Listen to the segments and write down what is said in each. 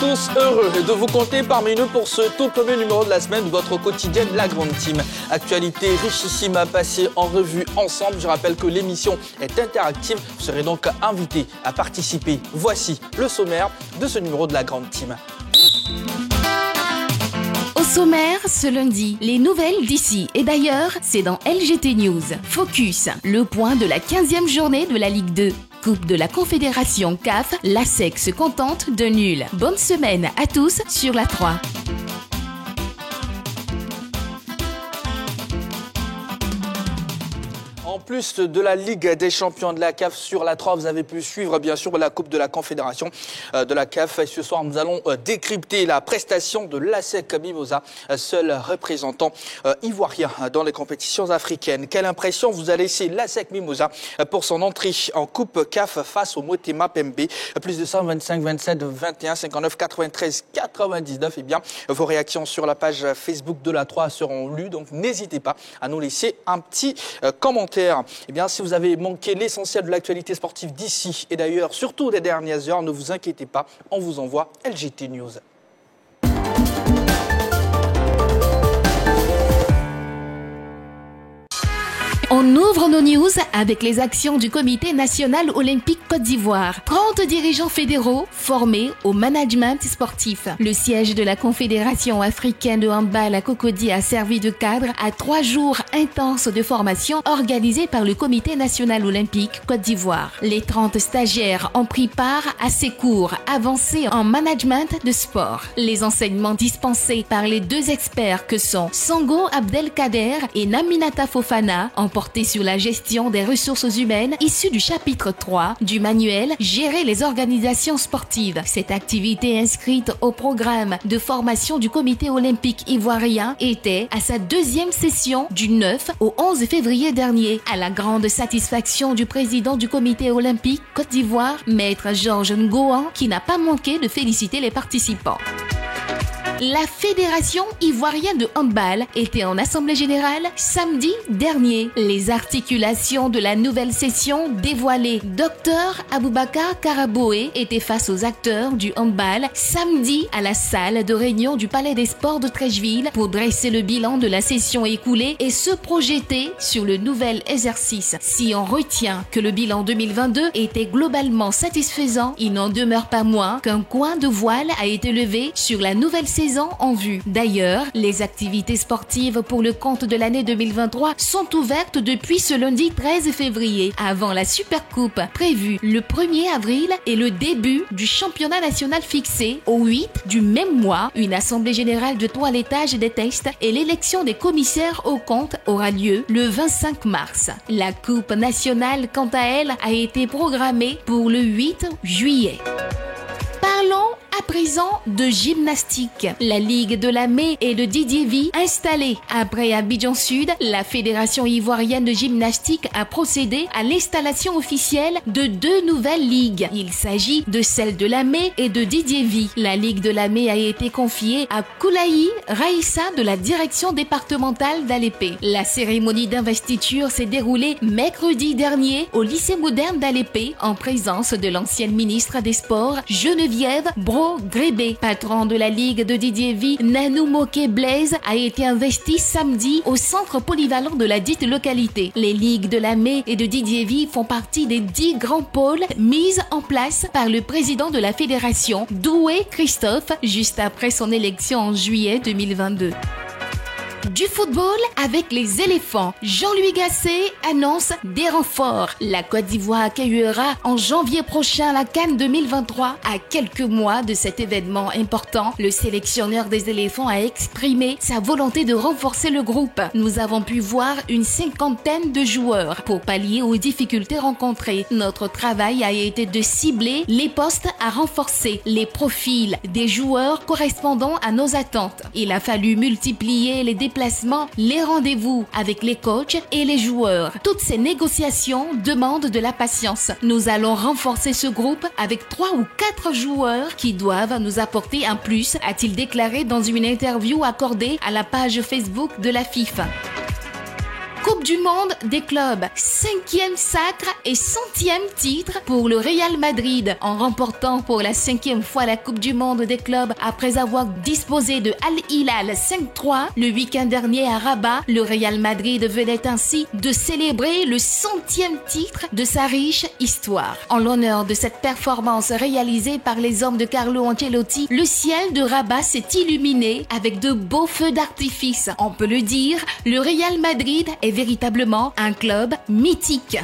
tous heureux de vous compter parmi nous pour ce tout premier numéro de la semaine de votre quotidien La Grande Team. Actualité richissime à passer en revue ensemble. Je rappelle que l'émission est interactive. Vous serez donc invité à participer. Voici le sommaire de ce numéro de La Grande Team. Au sommaire, ce lundi, les nouvelles d'ici et d'ailleurs, c'est dans LGT News. Focus, le point de la 15e journée de la Ligue 2. Coupe de la Confédération CAF, l'ASEC se contente de nul. Bonne semaine à tous sur la 3. En plus de la Ligue des champions de la CAF sur la 3, vous avez pu suivre bien sûr la Coupe de la Confédération de la CAF. Et ce soir, nous allons décrypter la prestation de l'ASEC Mimosa, seul représentant ivoirien dans les compétitions africaines. Quelle impression vous a laissé l'ASEC Mimosa pour son entrée en Coupe CAF face au Motema Pembe? Plus de 125, 27, 21, 59, 93, 99. Eh bien, vos réactions sur la page Facebook de la 3 seront lues. Donc, n'hésitez pas à nous laisser un petit commentaire. Eh bien, si vous avez manqué l'essentiel de l'actualité sportive d'ici et d'ailleurs, surtout des dernières heures, ne vous inquiétez pas, on vous envoie LGT News. On ouvre nos news avec les actions du Comité national olympique Côte d'Ivoire. 30 dirigeants fédéraux formés au management sportif. Le siège de la Confédération africaine de handball à Cocody a servi de cadre à 3 jours intenses de formation organisés par le Comité national olympique Côte d'Ivoire. Les 30 stagiaires ont pris part à ces cours avancés en management de sport. Les enseignements dispensés par les 2 experts que sont Sango Abdelkader et Naminata Fofana ont porté sur la gestion des ressources humaines issues du chapitre 3 du manuel Gérer les organisations sportives. Cette activité inscrite au programme de formation du Comité olympique ivoirien était à sa 2e session du 9 au 11 février dernier, à la grande satisfaction du président du Comité olympique Côte d'Ivoire, Maître Georges Ngoan, qui n'a pas manqué de féliciter les participants. La Fédération ivoirienne de handball était en assemblée générale samedi dernier. Les articulations de la nouvelle session dévoilées. Dr Aboubakar Karaboé était face aux acteurs du handball samedi à la salle de réunion du Palais des Sports de Treichville pour dresser le bilan de la session écoulée et se projeter sur le nouvel exercice. Si on retient que le bilan 2022 était globalement satisfaisant, il n'en demeure pas moins qu'un coin de voile a été levé sur la nouvelle saison en vue. D'ailleurs, les activités sportives pour le compte de l'année 2023 sont ouvertes depuis ce lundi 13 février, avant la Supercoupe prévue le 1er avril et le début du championnat national fixé au 8 du même mois. Une assemblée générale de toilettage des tests et l'élection des commissaires au compte aura lieu le 25 mars. La Coupe nationale, quant à elle, a été programmée pour le 8 juillet. Parlons à présent de gymnastique. La Ligue de la Mai et de Didier Vie installée. Après Abidjan Sud, la Fédération ivoirienne de gymnastique a procédé à l'installation officielle de 2 nouvelles ligues. Il s'agit de celle de la Mai et de Didier Vie. La Ligue de la Mai a été confiée à Koulaï Raïssa de la direction départementale d'Alépé. La cérémonie d'investiture s'est déroulée mercredi dernier au lycée moderne d'Alépé en présence de l'ancienne ministre des Sports Geneviève Grébé, patron de la Ligue de Didier Vie, Nanou Moké Blaise, a été investi samedi au centre polyvalent de la dite localité. Les ligues de la Mai et de Didier Vie font partie des 10 grands pôles mis en place par le président de la fédération, Doué Christophe, juste après son élection en juillet 2022. Du football avec les éléphants. Jean-Louis Gasset annonce des renforts. La Côte d'Ivoire accueillera en janvier prochain la CAN 2023. À quelques mois de cet événement important, le sélectionneur des éléphants a exprimé sa volonté de renforcer le groupe. Nous avons pu voir une 50aine de joueurs. Pour pallier aux difficultés rencontrées, notre travail a été de cibler les postes à renforcer, les profils des joueurs correspondant à nos attentes. Il a fallu multiplier les déplacements, les rendez-vous avec les coachs et les joueurs. Toutes ces négociations demandent de la patience. Nous allons renforcer ce groupe avec 3 ou 4 joueurs qui doivent nous apporter un plus, a-t-il déclaré dans une interview accordée à la page Facebook de la FIFA. Coupe du monde des clubs, 5e sacre et 100e titre pour le Real Madrid en remportant pour la 5e fois la Coupe du monde des clubs après avoir disposé de Al Hilal 5-3 le week-end dernier à Rabat. Le Real Madrid venait ainsi de célébrer le 100e titre de sa riche histoire. En l'honneur de cette performance réalisée par les hommes de Carlo Ancelotti, le ciel de Rabat s'est illuminé avec de beaux feux d'artifice. On peut le dire, le Real Madrid est véritablement un club mythique.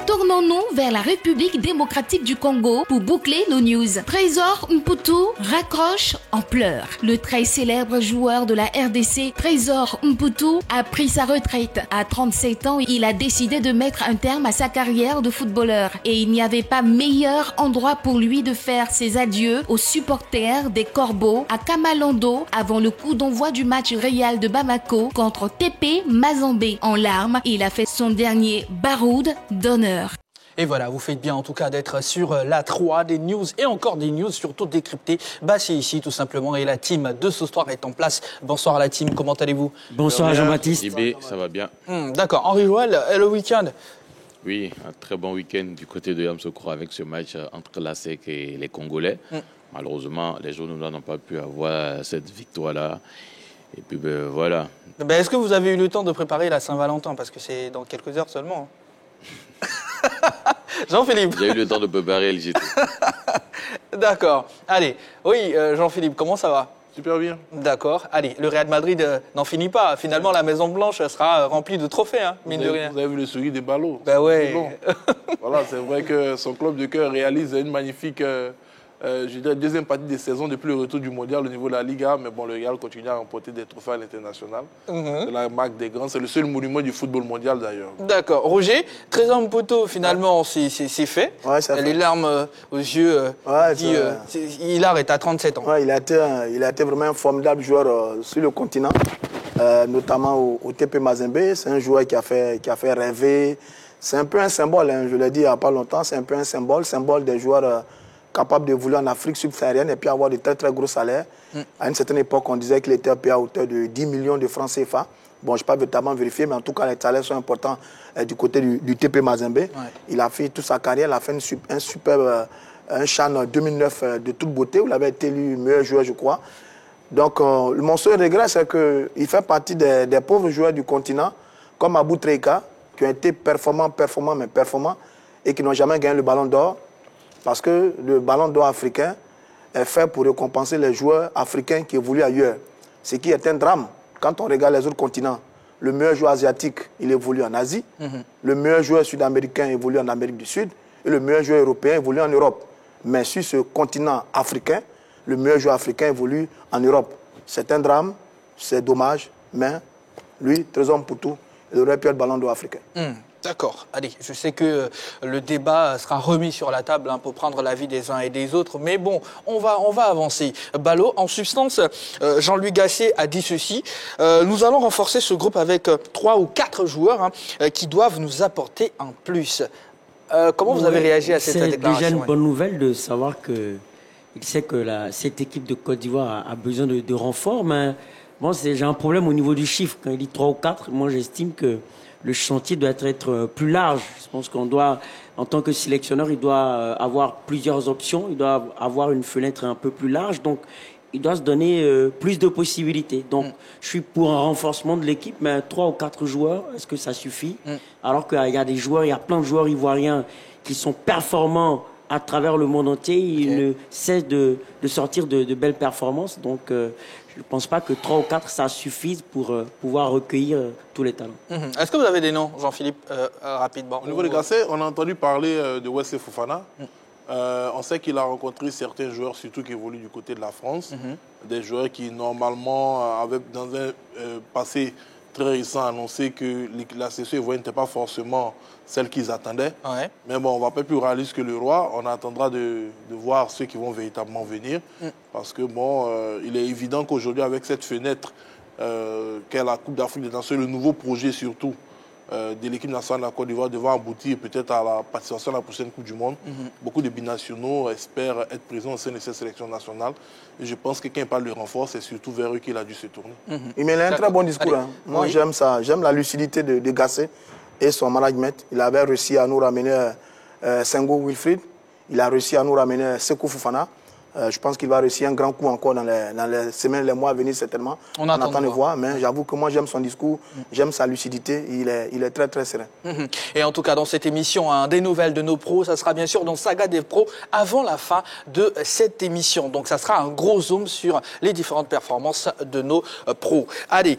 Tournons-nous vers la République démocratique du Congo pour boucler nos news. Trésor Mputu raccroche en pleurs. Le très célèbre joueur de la RDC, Trésor Mputu, a pris sa retraite. À 37 ans, il a décidé de mettre un terme à sa carrière de footballeur. Et il n'y avait pas meilleur endroit pour lui de faire ses adieux aux supporters des Corbeaux à Kamalondo avant le coup d'envoi du match Real de Bamako contre TP Mazembe. En larmes, il a fait son dernier baroud d'honneur. Et voilà, vous faites bien en tout cas d'être sur la 3 des news et encore des news surtout décryptées. Bah c'est ici tout simplement et la team de ce soir est en place. Bonsoir à la team, comment allez-vous? Bonsoir Jean-Baptiste. IB, ça va bien. D'accord, Henri Joël, le week-end? Oui, un très bon week-end du côté de Yamoussoukro avec ce match entre la SEC et les Congolais. Malheureusement, les Jaunouillards n'ont pas pu avoir cette victoire-là. Et puis voilà. Est-ce que vous avez eu le temps de préparer la Saint-Valentin? Parce que c'est dans quelques heures seulement. Jean-Philippe. J'ai eu le temps de préparer le JT. D'accord. Allez, oui, Jean-Philippe, comment ça va? Super bien. D'accord. Allez, le Real Madrid n'en finit pas. Finalement, la Maison Blanche sera remplie de trophées, hein, mine de rien. Vous avez vu le sourire des ballots. Ben ouais. Bon. Voilà, c'est vrai que son club de cœur réalise une magnifique je dirais, deuxième partie des saisons depuis le retour du mondial au niveau de la Liga. Mais bon, le Real continue à remporter des trophées à l'international. C'est la marque des grands. C'est le seul monument du football mondial d'ailleurs. D'accord. Roger, Trésor Mputu, finalement, c'est fait. Ouais, ça fait. Les larmes aux yeux. Hilar est à 37 ans. Ouais, il a été vraiment un formidable joueur sur le continent, notamment au TP Mazembe. C'est un joueur qui a fait rêver. C'est un peu un symbole, hein, je l'ai dit il n'y a pas longtemps. C'est un peu un symbole des joueurs capable d'évoluer en Afrique subsaharienne et puis avoir de très très gros salaires. À une certaine époque, on disait qu'il était payé à hauteur de 10 millions de francs CFA. Bon, je n'ai pas véritablement vérifié, mais en tout cas, les salaires sont importants du côté du TP Mazembe. Ouais. Il a fait toute sa carrière, il a fait un superbe CHAN 2009 de toute beauté, où il avait été élu meilleur joueur, je crois. Donc, mon seul regret, c'est qu'il fait partie des pauvres joueurs du continent, comme Abou Treika, qui ont été performants, et qui n'ont jamais gagné le ballon d'or. Parce que le ballon d'or africain est fait pour récompenser les joueurs africains qui évoluent ailleurs. Ce qui est un drame. Quand on regarde les autres continents, le meilleur joueur asiatique, il évolue en Asie. Le meilleur joueur sud-américain évolue en Amérique du Sud. Et le meilleur joueur européen évolue en Europe. Mais sur ce continent africain, le meilleur joueur africain évolue en Europe. C'est un drame, c'est dommage, mais lui, Trésor Mputu, il aurait pu être ballon d'or africain. D'accord. Allez, je sais que le débat sera remis sur la table pour prendre l'avis des uns et des autres, mais bon, on va avancer. Ballot, en substance, Jean-Louis Gasset a dit ceci. Nous allons renforcer ce groupe avec 3 ou 4 joueurs qui doivent nous apporter un plus. Comment vous avez réagi à cette déclaration? C'est déjà une bonne nouvelle de savoir qu'il sait que cette équipe de Côte d'Ivoire a besoin de renforts, mais bon, j'ai un problème au niveau du chiffre. Quand il dit 3 ou 4, moi j'estime que le chantier doit être plus large. Je pense qu'on doit, en tant que sélectionneur, il doit avoir plusieurs options. Il doit avoir une fenêtre un peu plus large. Donc, il doit se donner plus de possibilités. Donc, je suis pour un renforcement de l'équipe, mais 3 ou 4 joueurs, est-ce que ça suffit? Alors qu'il y a des joueurs, il y a plein de joueurs ivoiriens qui sont performants à travers le monde entier. Ils ne cessent de sortir de belles performances. Donc, je ne pense pas que 3 ou 4, ça suffise pour pouvoir recueillir tous les talents. Est-ce que vous avez des noms, Jean-Philippe, rapidement? Au niveau de Gasset, on a entendu parler de Wesley Fofana. On sait qu'il a rencontré certains joueurs, surtout qui évoluent du côté de la France. Des joueurs qui, normalement, avaient dans un passé très récent annoncé que la session ivoirienne n'était pas forcément celle qu'ils attendaient. Ouais. Mais bon, on ne va pas plus réaliste que le roi. On attendra de voir ceux qui vont véritablement venir. Parce que bon, il est évident qu'aujourd'hui, avec cette fenêtre qu'est la Coupe d'Afrique des Nations, le nouveau projet surtout de l'équipe nationale de la Côte d'Ivoire devant aboutir peut-être à la participation à la prochaine Coupe du Monde. Beaucoup de binationaux espèrent être présents au sein de cette sélection nationale. Et je pense que quand il parle de renfort, c'est surtout vers eux qu'il a dû se tourner. Mais il a un très bon discours. Hein. Moi, j'aime ça. J'aime la lucidité de Gassé et son management. Il avait réussi à nous ramener Senghor Wilfried. Il a réussi à nous ramener Sékou Fofana. Je pense qu'il va réussir un grand coup encore dans les semaines, les mois à venir certainement. On attend de voir, mais j'avoue que moi j'aime son discours, j'aime sa lucidité, il est très très serein. Et en tout cas dans cette émission, des nouvelles de nos pros, ça sera bien sûr dans Saga des pros avant la fin de cette émission. Donc ça sera un gros zoom sur les différentes performances de nos pros. Allez,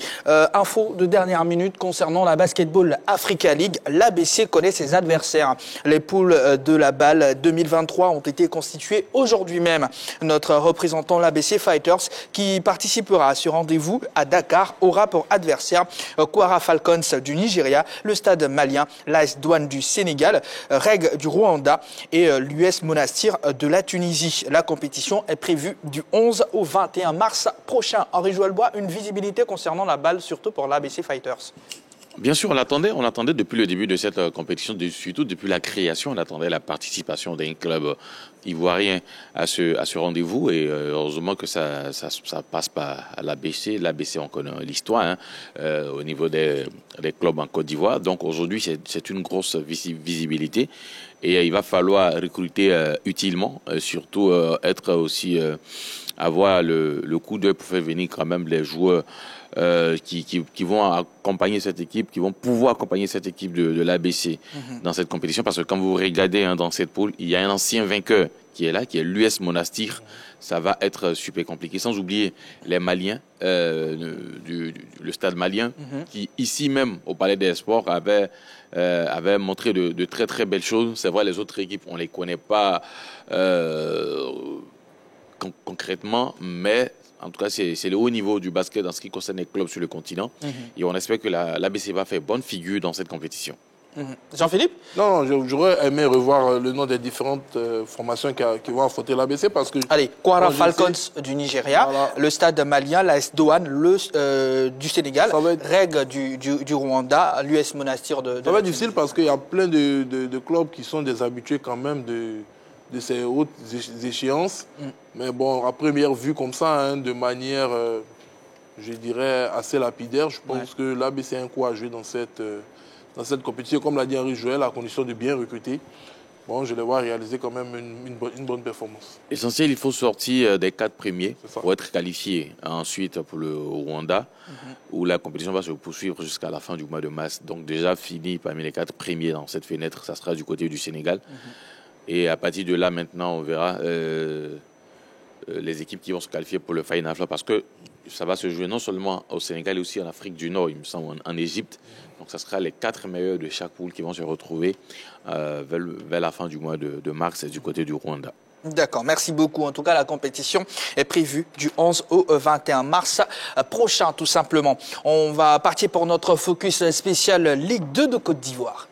info de dernière minute concernant la Basketball Africa League. L'ABC connaît ses adversaires. Les poules de la BAL 2023 ont été constituées aujourd'hui même. Notre représentant l'ABC Fighters qui participera à ce rendez-vous à Dakar aura pour adversaire Kwara Falcons du Nigeria, le Stade malien, l'AS Douane du Sénégal, REG du Rwanda et l'US Monastir de la Tunisie. La compétition est prévue du 11 au 21 mars prochain. Henri Joël-Bois, une visibilité concernant la balle, surtout pour l'ABC Fighters. Bien sûr, on attendait depuis le début de cette compétition, surtout depuis la création, on attendait la participation d'un club ivoirien à ce rendez-vous et heureusement que ça passe par l'ABC. L'ABC, on connaît l'histoire au niveau des clubs en Côte d'Ivoire. Donc aujourd'hui, c'est une grosse visibilité et il va falloir recruter utilement, surtout être aussi avoir le coup d'œil pour faire venir quand même les joueurs qui vont accompagner cette équipe, qui vont pouvoir accompagner cette équipe de l'ABC dans cette compétition. Parce que quand vous regardez dans cette poule, il y a un ancien vainqueur qui est là, qui est l'US Monastir. Ça va être super compliqué. Sans oublier les Maliens, le stade malien, qui ici même au Palais des Sports avait montré de très très belles choses. C'est vrai, les autres équipes, on les connaît pas concrètement, mais en tout cas, c'est le haut niveau du basket en ce qui concerne les clubs sur le continent. Et on espère que l'ABC va faire bonne figure dans cette compétition. Jean-Philippe ? Non, j'aurais aimé revoir le nom des différentes formations qui vont affronter l'ABC parce que... Allez, Kwara Falcons du Nigeria, voilà. Le Stade malien, l'AS Douane du Sénégal, REG du Rwanda, l'US Monastir de Ça va être difficile parce qu'il y a plein de clubs qui sont des habitués quand même de ces hautes échéances. Mais bon, à première vue comme ça, de manière, je dirais, assez lapidaire, je pense que l'ABC a un coup à jouer dans cette compétition. Comme l'a dit Henri Joël, à condition de bien recruter. Bon, je les vois réaliser quand même une bonne performance. Essentiel, il faut sortir des 4 premiers pour être qualifié. Ensuite, pour le Rwanda, où la compétition va se poursuivre jusqu'à la fin du mois de mars. Donc déjà fini parmi les 4 premiers dans cette fenêtre, ça sera du côté du Sénégal. Et à partir de là, maintenant, on verra les équipes qui vont se qualifier pour le Final Four parce que ça va se jouer non seulement au Sénégal, mais aussi en Afrique du Nord, il me semble, en Égypte. Donc, ça sera les 4 meilleurs de chaque poule qui vont se retrouver vers la fin du mois de mars du côté du Rwanda. D'accord, merci beaucoup. En tout cas, la compétition est prévue du 11 au 21 mars prochain, tout simplement. On va partir pour notre focus spécial Ligue 2 de Côte d'Ivoire.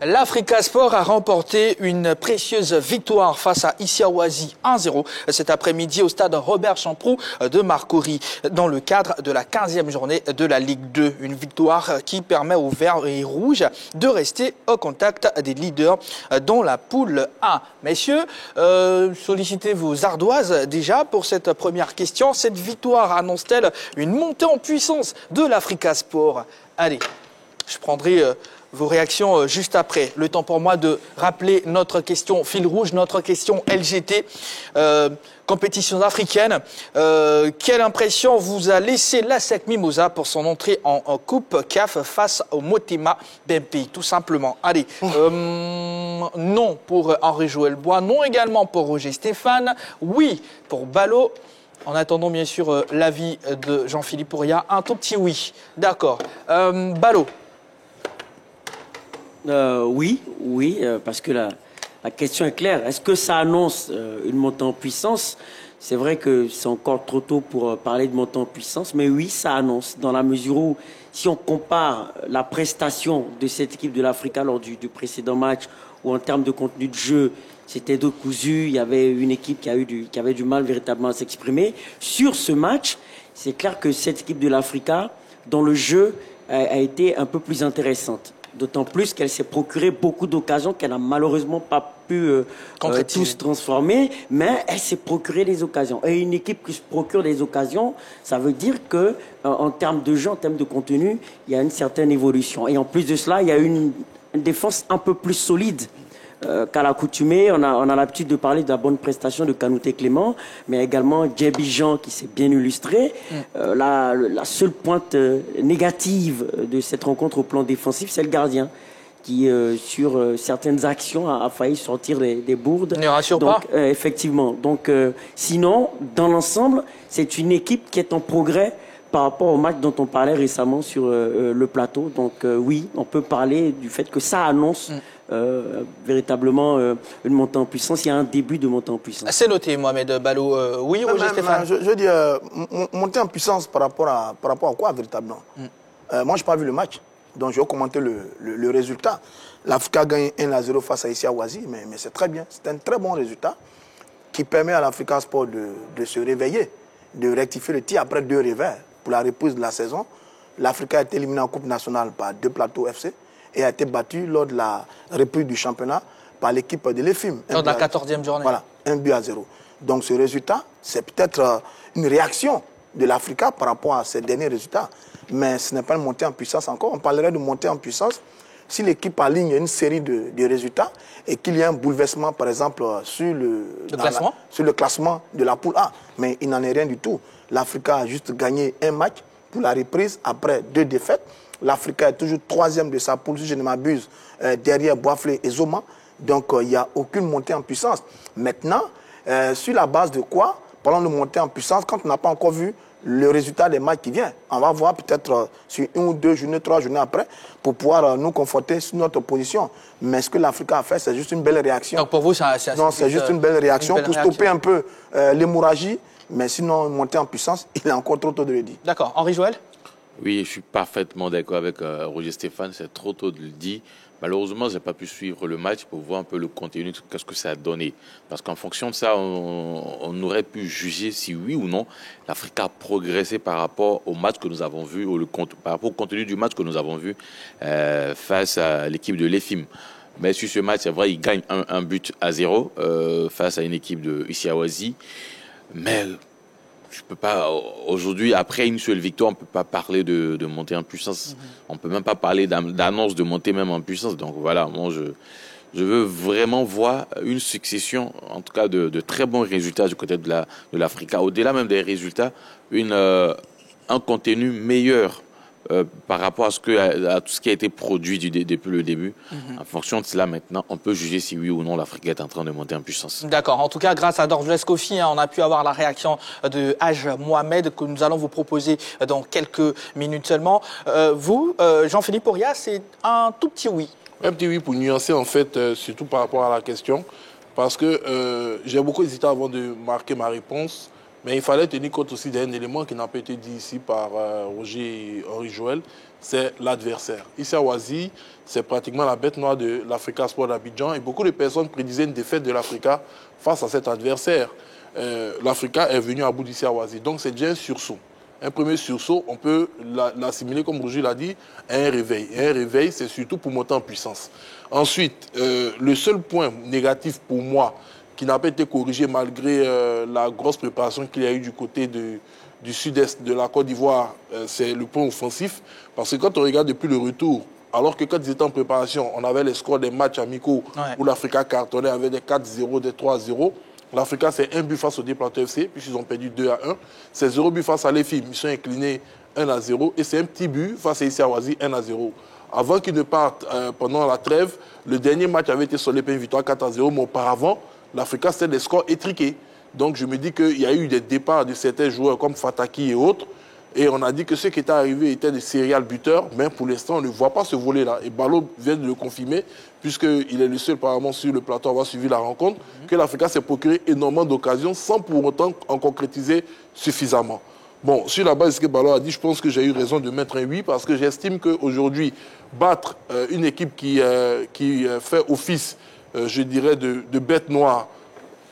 L'Africa Sport a remporté une précieuse victoire face à Isiawazi 1-0 cet après-midi au stade Robert Champroux de Marcory dans le cadre de la 15e journée de la Ligue 2. Une victoire qui permet aux Verts et Rouges de rester au contact des leaders dans la poule A. Messieurs, sollicitez vos ardoises déjà pour cette première question. Cette victoire annonce-t-elle une montée en puissance de l'Africa Sport? Allez, je prendrai vos réactions juste après. Le temps pour moi de rappeler notre question fil rouge, notre question LGT, compétition africaine. Quelle impression vous a laissé l'ASEC Mimosa pour son entrée en Coupe CAF face au Motema Bempi, tout simplement. Allez, non pour Henri Joël-Bois, non également pour Roger Stéphane, oui pour Ballot. En attendant, bien sûr, l'avis de Jean-Philippe Ouria, un tout petit oui. D'accord. Ballot. Oui, parce que la question est claire. Est-ce que ça annonce une montée en puissance? C'est vrai que c'est encore trop tôt pour parler de montée en puissance, mais oui, ça annonce, dans la mesure où, si on compare la prestation de cette équipe de l'Africa lors du précédent match où en termes de contenu de jeu, c'était de cousu. Il y avait une équipe qui avait du mal véritablement à s'exprimer. Sur ce match, c'est clair que cette équipe de l'Africa, dans le jeu, a été un peu plus intéressante. D'autant plus qu'elle s'est procuré beaucoup d'occasions qu'elle n'a malheureusement pas pu tous transformer, mais elle s'est procuré des occasions. Et une équipe qui se procure des occasions, ça veut dire que en termes de jeu, en termes de contenu, il y a une certaine évolution. Et en plus de cela, il y a une défense un peu plus solide qu'à l'accoutumée. On a l'habitude de parler de la bonne prestation de Kanouté Clément, mais également Djebi Jean qui s'est bien illustré. La seule pointe négative de cette rencontre au plan défensif, c'est le gardien qui, sur certaines actions, a failli sortir des bourdes. Ne rassure donc, pas. effectivement. Donc, sinon, dans l'ensemble, c'est une équipe qui est en progrès par rapport au match dont on parlait récemment sur le plateau. Donc, oui, on peut parler du fait que ça annonce véritablement une montée en puissance. Il y a un début de montée en puissance. C'est noté, Mohamed Ballot. Oui, Roger Stéphane. Je dis monter en puissance par rapport à quoi, véritablement? Moi, je n'ai pas vu le match, donc je vais commenter le résultat. L'Africa gagne 1-0 face à Issa Ouazi, mais c'est très bien. C'est un très bon résultat qui permet à l'Africa Sport de se réveiller, de rectifier le tir après 2 revers pour la reprise de la saison. L'Africa a été éliminée en Coupe nationale par 2 plateaux FC et a été battue lors de la reprise du championnat par l'équipe de l'EFIM. Lors de la 14e journée. Voilà, 1-0. Donc ce résultat, c'est peut-être une réaction de l'Africa par rapport à ces derniers résultats. Mais ce n'est pas une montée en puissance encore. On parlerait de montée en puissance si l'équipe aligne une série de résultats et qu'il y a un bouleversement, par exemple, sur le classement de la poule A. Mais il n'en est rien du tout. L'Africa a juste gagné un match pour la reprise après 2 défaites. L'Africa est toujours 3e de sa poule, si je ne m'abuse, derrière Boaflé et Zoma. Donc, il n'y a aucune montée en puissance. Maintenant, sur la base de quoi, parlons de montée en puissance, quand on n'a pas encore vu le résultat des matchs qui viennent. On va voir peut-être sur 1 ou 2 journées, 3 journées après, pour pouvoir nous conforter sur notre position. Mais ce que l'Africa a fait, c'est juste une belle réaction. Donc pour vous, c'est juste une belle réaction pour stopper un peu l'hémorragie. Mais sinon, monter en puissance, il est encore trop tôt de le dire. D'accord. Henri Joël? Oui, je suis parfaitement d'accord avec Roger Stéphane. C'est trop tôt de le dire. Malheureusement, je n'ai pas pu suivre le match pour voir un peu le contenu, qu'est-ce que ça a donné. Parce qu'en fonction de ça, on aurait pu juger si oui ou non l'Afrique a progressé par rapport au match que nous avons vu, par rapport au contenu du match que nous avons vu face à l'équipe de l'EFIM. Mais sur ce match, c'est vrai, il gagne un but à 0 face à une équipe de Issa Ouazi. Mais je peux pas, aujourd'hui, après une seule victoire, on ne peut pas parler de montée en puissance. On ne peut même pas parler d'annonce de montée même en puissance. Donc voilà, moi, je veux vraiment voir une succession, en tout cas, de très bons résultats du côté de l'Africa. Au-delà même des résultats, un contenu meilleur par rapport à tout ce qui a été produit depuis le début. En fonction de cela, maintenant, on peut juger si oui ou non l'Afrique est en train de monter en puissance. D'accord. En tout cas, grâce à Dorjles Kofi, on a pu avoir la réaction de Haj Mohamed que nous allons vous proposer dans quelques minutes seulement. Vous, Jean-Philippe Oria, c'est un tout petit oui. Un petit oui pour nuancer, en fait, surtout par rapport à la question. Parce que j'ai beaucoup hésité avant de marquer ma réponse. Mais il fallait tenir compte aussi d'un élément qui n'a pas été dit ici par Roger et Henri Joël, c'est l'adversaire. Issa Ouazi, c'est pratiquement la bête noire de l'Africa Sport d'Abidjan et beaucoup de personnes prédisaient une défaite de l'Africa face à cet adversaire. L'Africa est venu à bout d'Issa Ouazi, donc c'est déjà un sursaut. Un premier sursaut, on peut l'assimiler, comme Roger l'a dit, à un réveil. Et un réveil, c'est surtout pour monter en puissance. Ensuite, le seul point négatif pour moi, qui n'a pas été corrigé malgré la grosse préparation qu'il y a eu du côté du sud-est de la Côte d'Ivoire, c'est le point offensif. Parce que quand on regarde depuis le retour, alors que quand ils étaient en préparation, on avait les scores des matchs amicaux où l'Africa cartonnait avec des 4-0, des 3-0. L'Africa, c'est un but face au Plateau FC, puisqu'ils ont perdu 2-1. C'est 0 but face à l'EFIM, ils sont inclinés 1-0. Et c'est un petit but face à Issa Ouazi, 1-0. Avant qu'ils ne partent pendant la trêve, le dernier match avait été soldé par une victoire 4-0, mais auparavant, l'Africa, c'était des scores étriqués. Donc, je me dis qu'il y a eu des départs de certains joueurs comme Fataki et autres. Et on a dit que ceux qui étaient arrivés étaient des serial buteurs. Mais pour l'instant, on ne voit pas ce volet-là. Et Ballot vient de le confirmer, puisqu'il est le seul, apparemment, sur le plateau à avoir suivi la rencontre, que l'Africa s'est procuré énormément d'occasions sans pour autant en concrétiser suffisamment. Bon, sur la base de ce que Ballot a dit, je pense que j'ai eu raison de mettre un oui, parce que j'estime qu'aujourd'hui, battre une équipe qui fait office je dirais, de bête noire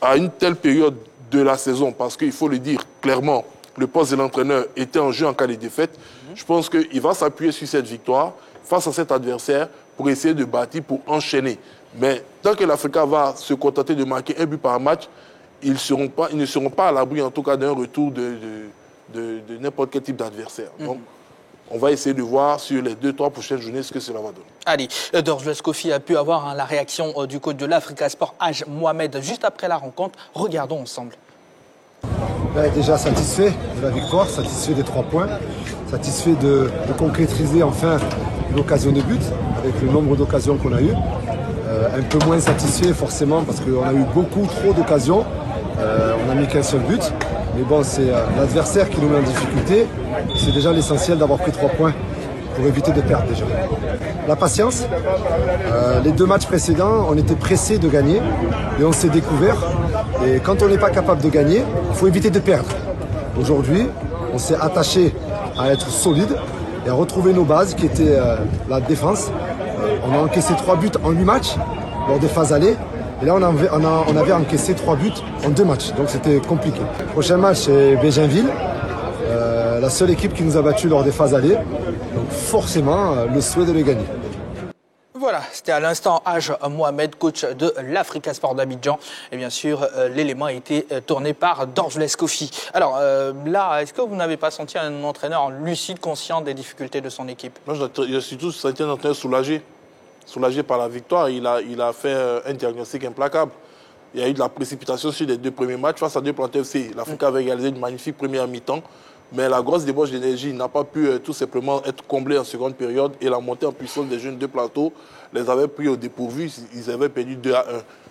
à une telle période de la saison, parce qu'il faut le dire clairement, le poste de l'entraîneur était en jeu en cas de défaite. Je pense qu'il va s'appuyer sur cette victoire face à cet adversaire pour essayer de bâtir, pour enchaîner. Mais tant que l'Africa va se contenter de marquer un but par match, ils ne seront pas à l'abri, en tout cas, d'un retour de n'importe quel type d'adversaire. Donc, on va essayer de voir sur les 2-3 prochaines journées ce que cela va donner. Allez, Dorjoues Kofi a pu avoir la réaction du coach de l'Africa Sport, Haj Mohamed, juste après la rencontre. Regardons ensemble. Déjà satisfait de la victoire, satisfait des 3 points, satisfait de concrétiser enfin l'occasion de but avec le nombre d'occasions qu'on a eues. Un peu moins satisfait forcément parce qu'on a eu beaucoup trop d'occasions. On n'a mis qu'un seul but. Mais bon, c'est l'adversaire qui nous met en difficulté. C'est déjà l'essentiel d'avoir pris 3 points pour éviter de perdre déjà. La patience. Les 2 matchs précédents, on était pressé de gagner et on s'est découvert. Et quand on n'est pas capable de gagner, il faut éviter de perdre. Aujourd'hui, on s'est attaché à être solide et à retrouver nos bases qui étaient la défense. On a encaissé 3 buts en 8 matchs lors des phases allées. Et là, on avait encaissé 3 buts en 2 matchs. Donc c'était compliqué. Prochain match, c'est Béjainville. La seule équipe qui nous a battus lors des phases allées. Donc forcément, le souhait de les gagner. Voilà, c'était à l'instant Haj Mohamed, coach de l'Africa Sport d'Abidjan. Et bien sûr, l'élément a été tourné par Dorjoues Kofi. Alors là, est-ce que vous n'avez pas senti un entraîneur lucide, conscient des difficultés de son équipe? Moi, je suis surtout senti un entraîneur soulagé. Soulagé par la victoire. Il a fait un diagnostic implacable. Il y a eu de la précipitation sur les 2 premiers matchs face à 2 Plantes FC. L'Africa avait réalisé une magnifique première mi-temps. Mais la grosse débauche d'énergie n'a pas pu tout simplement être comblée en seconde période. Et la montée en puissance des jeunes de plateau les avait pris au dépourvu. Ils avaient perdu 2-1.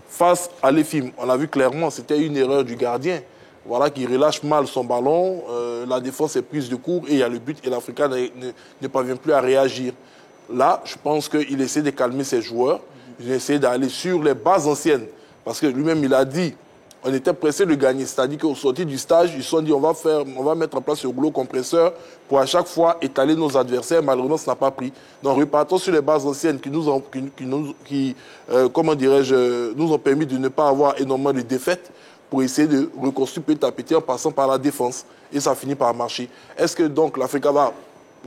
Face à l'EFIM, on a vu clairement, c'était une erreur du gardien. Voilà, qui relâche mal son ballon. La défense est prise de court et il y a le but. Et l'Africa ne parvient plus à réagir. Là, je pense qu'il essaie de calmer ses joueurs. Il essaie d'aller sur les bases anciennes. Parce que lui-même, il a dit, on était pressé de gagner. C'est-à-dire qu'au sortir du stage, ils se sont dit, on va mettre en place ce rouleau compresseur pour à chaque fois étaler nos adversaires. Malheureusement, ça n'a pas pris. Donc, repartons sur les bases anciennes qui nous ont permis de ne pas avoir énormément de défaites pour essayer de reconstruire petit à petit en passant par la défense. Et ça finit par marcher. Est-ce que donc l'Africa va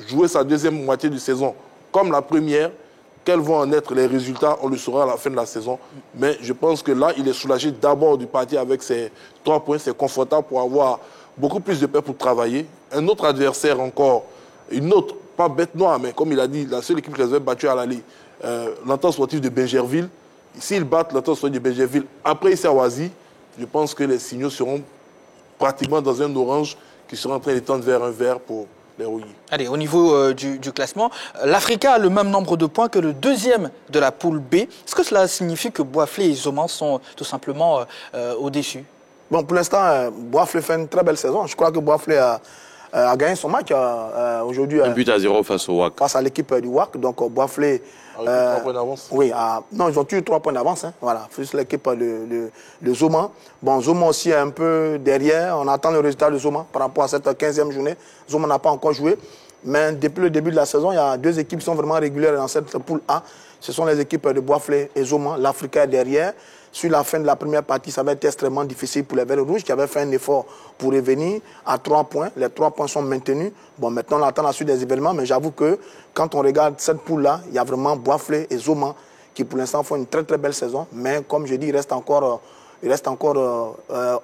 jouer sa deuxième moitié de saison comme la première? Quels vont en être les résultats? On le saura à la fin de la saison. Mais je pense que là, il est soulagé d'abord du parti avec ses 3 points. C'est confortable pour avoir beaucoup plus de paix pour travailler. Un autre adversaire encore, une autre, pas bête noire, mais comme il a dit, la seule équipe qui les avait battus à l'aller, l'entente sportive de Bingerville. S'ils battent l'entente sportive de Bingerville, après Issa-Ouazi, je pense que les signaux seront pratiquement dans un orange qui sera en train de tendre vers un vert pour les rouiller. Allez, au niveau du classement, l'Africa a le même nombre de points que le 2e de la poule B. Est-ce que cela signifie que Boisflé et Zoman sont tout simplement au-dessus? Bon, pour l'instant, Boisflé fait une très belle saison. Je crois que Boisflé a gagné son match aujourd'hui. 1-0 face au WAC. Face à l'équipe du WAC. Donc, Boisflé... 3 points d'avance. Oui, non, ils ont eu 3 points d'avance. Hein, voilà, plus l'équipe de Zoman. Bon, Zoman aussi est un peu derrière. On attend le résultat de Zoman par rapport à cette 15e journée. Zoman n'a pas encore joué. Mais depuis le début de la saison, il y a 2 équipes qui sont vraiment régulières dans cette poule A. Ce sont les équipes de Boisflé et Zoman. L'Africa est derrière. Sur la fin de la première partie, ça va être extrêmement difficile pour les Verts Rouges qui avaient fait un effort pour revenir à 3 points. Les 3 points sont maintenus. Bon, maintenant, on attend la suite des événements, mais j'avoue que quand on regarde cette poule-là, il y a vraiment Boisflé et Zoman qui, pour l'instant, font une très, très belle saison. Mais comme je dis, il reste encore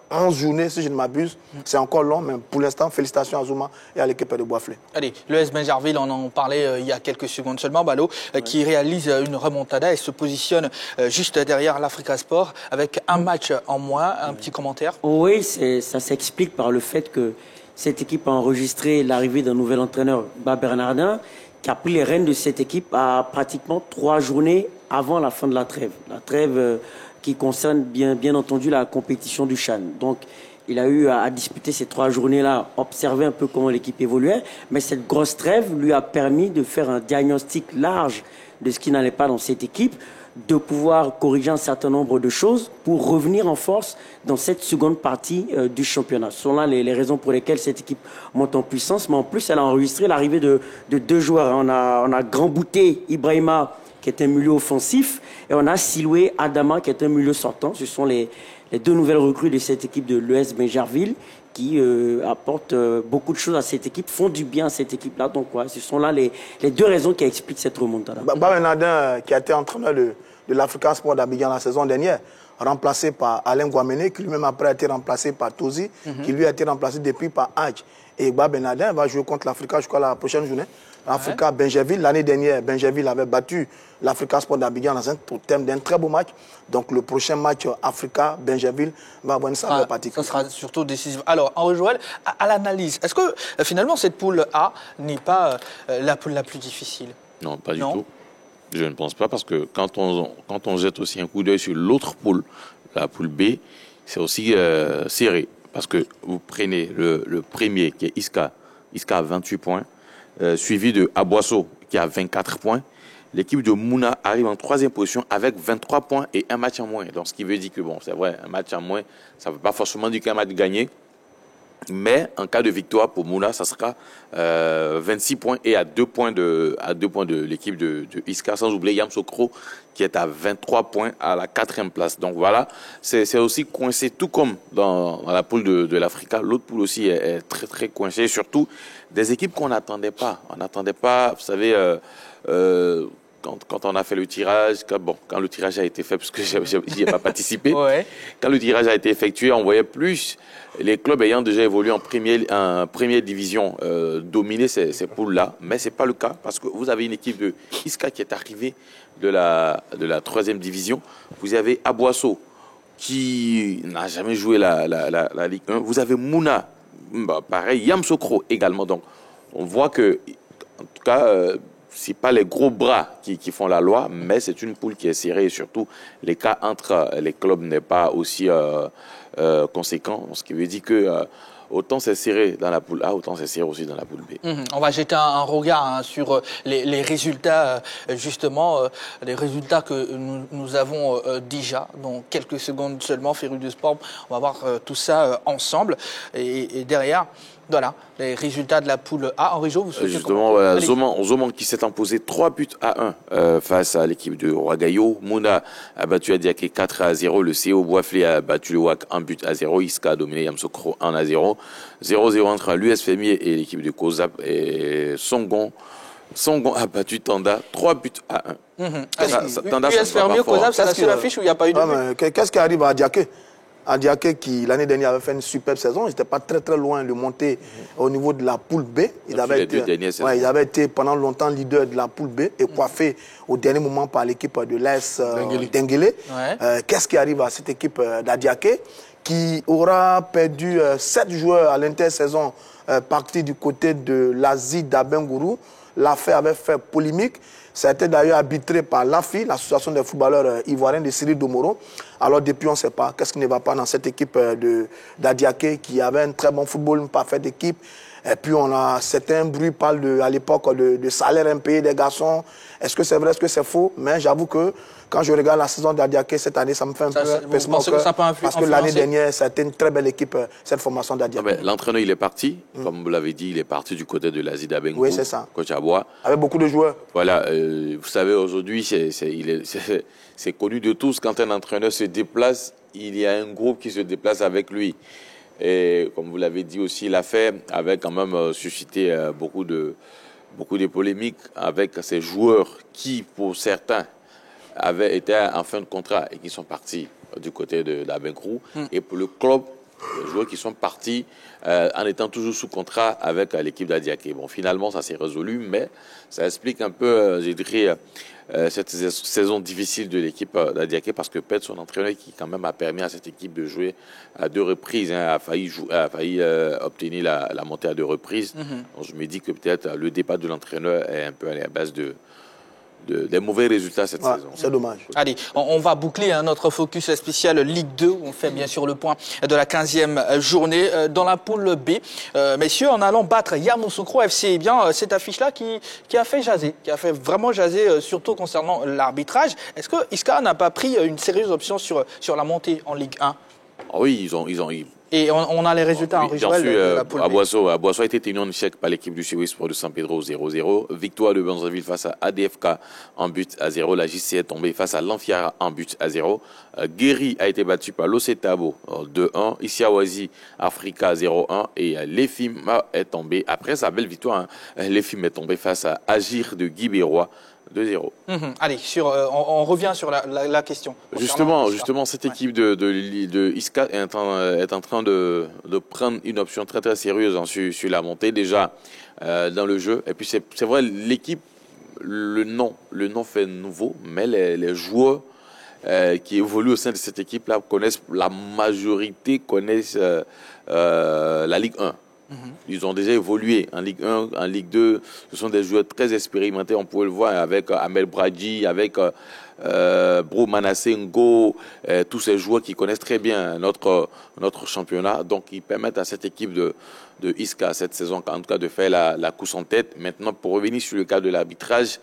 11 journées, si je ne m'abuse. C'est encore long, mais pour l'instant, félicitations à Zouma et à l'équipe de Boisflé. Allez, l'ES Bingerville, on en parlait il y a quelques secondes seulement, Balo, qui réalise une remontada et se positionne juste derrière l'Africa Sport avec un match en moins. Un petit commentaire? Oui, ça s'explique par le fait que cette équipe a enregistré l'arrivée d'un nouvel entraîneur, Bernardin, qui a pris les rênes de cette équipe à pratiquement 3 journées avant la fin de la trêve. La trêve qui concerne bien entendu la compétition du CHAN. Donc, il a eu à disputer ces 3 journées-là, observer un peu comment l'équipe évoluait, mais cette grosse trêve lui a permis de faire un diagnostic large de ce qui n'allait pas dans cette équipe, de pouvoir corriger un certain nombre de choses pour revenir en force dans cette seconde partie du championnat. Ce sont là les raisons pour lesquelles cette équipe monte en puissance, mais en plus, elle a enregistré l'arrivée de 2 joueurs. On a Grand Bouté Ibrahima, qui est un milieu offensif, et on a Siloué Adama, qui est un milieu sortant. Ce sont les deux nouvelles recrues de cette équipe de l'ES Benjerville qui apportent beaucoup de choses à cette équipe, font du bien à cette équipe-là. Donc, ce sont là les deux raisons qui expliquent cette remontada. Babenadin, qui a été entraîneur de l'Africa Sport d'Abidjan la saison dernière, remplacé par Alain Guamene, qui lui-même après a été remplacé par Tozi, qui lui a été remplacé depuis par Hadj. Et Babenadin va jouer contre l'Africa jusqu'à la prochaine journée. L'Africa Benjerville, l'année dernière, Benjerville avait battu l'Africa Sport d'Abidjan dans un thème d'un très beau match. Donc le prochain match Africa Benjerville va avoir une saveur particulière. Ça sera surtout décisif. Alors, Henri Joël, à l'analyse, est-ce que finalement cette poule A n'est pas la poule la plus difficile? Non, pas du tout. Je ne pense pas, parce que quand on jette aussi un coup d'œil sur l'autre poule, la poule B, c'est aussi serré. Parce que vous prenez le premier qui est Iska a 28 points, suivi de Aboisseau qui a 24 points. L'équipe de Mouna arrive en 3e position avec 23 points et un match en moins. Donc ce qui veut dire que, bon, c'est vrai, un match en moins, ça ne veut pas forcément dire qu'un match gagné. Mais en cas de victoire pour Mouna, ça sera 26 points et à 2 points de l'équipe de Iska, sans oublier Yamsokro qui est à 23 points à la 4e place. Donc voilà, c'est aussi coincé, tout comme dans la poule de l'Africa. L'autre poule aussi est très très coincée, surtout des équipes qu'on n'attendait pas. On n'attendait pas, vous savez, quand on a fait le tirage, quand le tirage a été fait, parce que j'y ai pas participé, quand le tirage a été effectué, on voyait plus les clubs ayant déjà évolué en première division dominer ces poules-là, mais c'est pas le cas, parce que vous avez une équipe de Iska qui est arrivée de la 3e division, vous avez Aboisseau qui n'a jamais joué la Ligue 1, vous avez Mouna, pareil, Yamsokro également, donc on voit que, en tout cas, c'est pas les gros bras qui font la loi, mais c'est une poule qui est serrée et surtout l'écart entre les clubs n'est pas aussi conséquent. Ce qui veut dire que autant c'est serré dans la poule A, autant c'est serré aussi dans la poule B. On va jeter un regard sur les résultats, justement, les résultats que nous avons déjà dans quelques secondes seulement. Féru de Sport, on va voir tout ça ensemble. Et derrière, voilà, les résultats de la poule A. Henri Jo, vous souhaitez justement, Zoman qui s'est imposé 3 buts à 1 face à l'équipe de Ouagayo. Mouna a battu Adiaké 4-0. Le CO Boisflé a battu le WAC 1-0. Iska a dominé Yamsokro 1-0. 0-0 entre l'US Fémier et l'équipe de Kozap. Et Songon a battu Tanda 3 buts à 1. US Fémier, Kozap, c'est la seule affiche où il n'y a pas eu de but. Qu'est-ce qui arrive à Adiaké? Adiaké, qui l'année dernière avait fait une superbe saison, il n'était pas très très loin de monter au niveau de la poule B. Il avait été pendant longtemps leader de la poule B et coiffé au dernier moment par l'équipe de l'AS Denguélé. Qu'est-ce qui arrive à cette équipe d'Adiaké qui aura perdu 7 joueurs à l'intersaison partis du côté de l'Asie d'Abengourou? L'affaire avait fait polémique. Ça a été d'ailleurs arbitré par l'AFI, l'association des footballeurs ivoiriens de Cyril Domoro. Alors depuis, on ne sait pas qu'est-ce qui ne va pas dans cette équipe d'Adiaké qui avait un très bon football, une parfaite équipe. Et puis on a certains bruits parlent à l'époque de salaire impayé des garçons. Est-ce que c'est vrai, est-ce que c'est faux? Mais j'avoue que quand je regarde la saison d'Adiaké cette année, ça me fait un peu pincement au cœur, parce que l'année dernière, ça a été une très belle équipe, cette formation d'Adiaké. L'entraîneur, il est parti. Comme vous l'avez dit, il est parti du côté de l'Asie d'Abengourou. Oui, c'est ça. Coach Abois. Avec beaucoup de joueurs. Voilà. Vous savez, aujourd'hui, c'est connu de tous. Quand un entraîneur se déplace, il y a un groupe qui se déplace avec lui. Et comme vous l'avez dit aussi, l'affaire avait quand même suscité beaucoup de polémiques avec ces joueurs qui, pour certains, avaient été en fin de contrat et qui sont partis du côté d'Abengourou. Et pour le club, les joueurs qui sont partis en étant toujours sous contrat avec l'équipe d'Adiaké. Bon, finalement, ça s'est résolu, mais ça explique un peu, je dirais, cette saison difficile de l'équipe d'Adiaké, parce que perdre son entraîneur qui quand même a permis à cette équipe de jouer à 2 reprises, a failli obtenir la montée à 2 reprises. Donc je me dis que peut-être le départ de l'entraîneur est un peu à la base des mauvais résultats cette saison. C'est dommage. Allez, on va boucler notre focus spécial Ligue 2. Où on fait bien sûr le point de la 15e journée dans la poule B. Messieurs, en allant battre Yamoussoukro FC, eh bien, cette affiche-là qui a fait jaser, qui a fait vraiment jaser, surtout concernant l'arbitrage. Est-ce que Iska n'a pas pris une sérieuse option sur la montée en Ligue 1? Oui, Et on a les résultats en régional de la poule B. Aboisseau a été tenu en échec par l'équipe du Suisse Sport de San Pedro 0-0. Victoire de Brazzaville face à ADFK en but à 0. La JC est tombée face à l'Anfiara en but à 0. Guéry a été battu par l'Ocetabo 2-1. Isiawazi Africa 0-1. Et l'EFIM est tombé, après sa belle victoire, l'EFIM est tombé face à Agir de Guy Bérois 2-0. Allez, on revient sur la question. Justement, cette équipe de Iska est en train de prendre une option très très sérieuse sur la montée déjà dans le jeu. Et puis c'est vrai, l'équipe, le nom fait nouveau, mais les joueurs qui évoluent au sein de cette équipe-là la majorité connaissent la Ligue 1. Ils ont déjà évolué en Ligue 1, en Ligue 2. Ce sont des joueurs très expérimentés. On pouvait le voir avec Amel Bradji, avec Bro Manasseh Ngo, tous ces joueurs qui connaissent très bien notre championnat. Donc, ils permettent à cette équipe de Iska cette saison, en tout cas, de faire la course en tête. Maintenant, pour revenir sur le cas de l'arbitrage,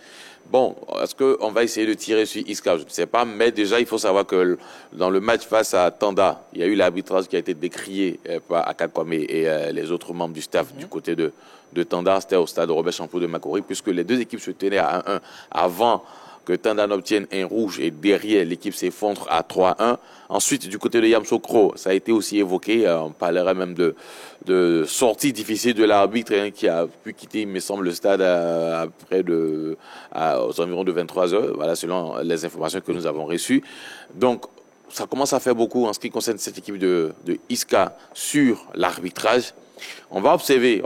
bon, est-ce qu'on va essayer de tirer sur Iska? Je ne sais pas, mais déjà, il faut savoir que dans le match face à Tanda, il y a eu l'arbitrage qui a été décrié par Akakwame et les autres membres du staff du côté de Tanda. C'était au stade Robert Champoux de Makori, puisque les deux équipes se tenaient à 1-1 avant que Tanda n'obtienne un rouge et derrière l'équipe s'effondre à 3-1. Ensuite, du côté de Yamoussoukro, ça a été aussi évoqué. On parlerait même de sortie difficile de l'arbitre qui a pu quitter, il me semble, le stade aux environs de 23 heures. Voilà, selon les informations que nous avons reçues. Donc, ça commence à faire beaucoup en ce qui concerne cette équipe de Iska sur l'arbitrage. On va observer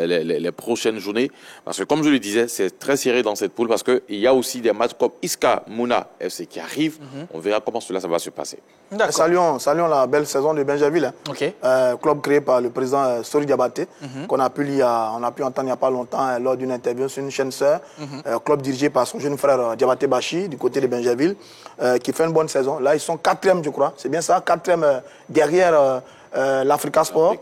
les prochaines journées parce que, comme je le disais, c'est très serré dans cette poule parce qu'il y a aussi des matchs comme Iska Mouna FC qui arrivent. On verra comment ça va se passer. Saluons la belle saison de Benjaville, club créé par le président Sori Diabaté, qu'on a pu lire, on a pu entendre il n'y a pas longtemps lors d'une interview sur une chaîne sœur, club dirigé par son jeune frère Diabaté Bachi du côté de Benjaville, qui fait une bonne saison. Là, ils sont 4e, je crois, c'est bien ça, 4e derrière l'Africa Sport.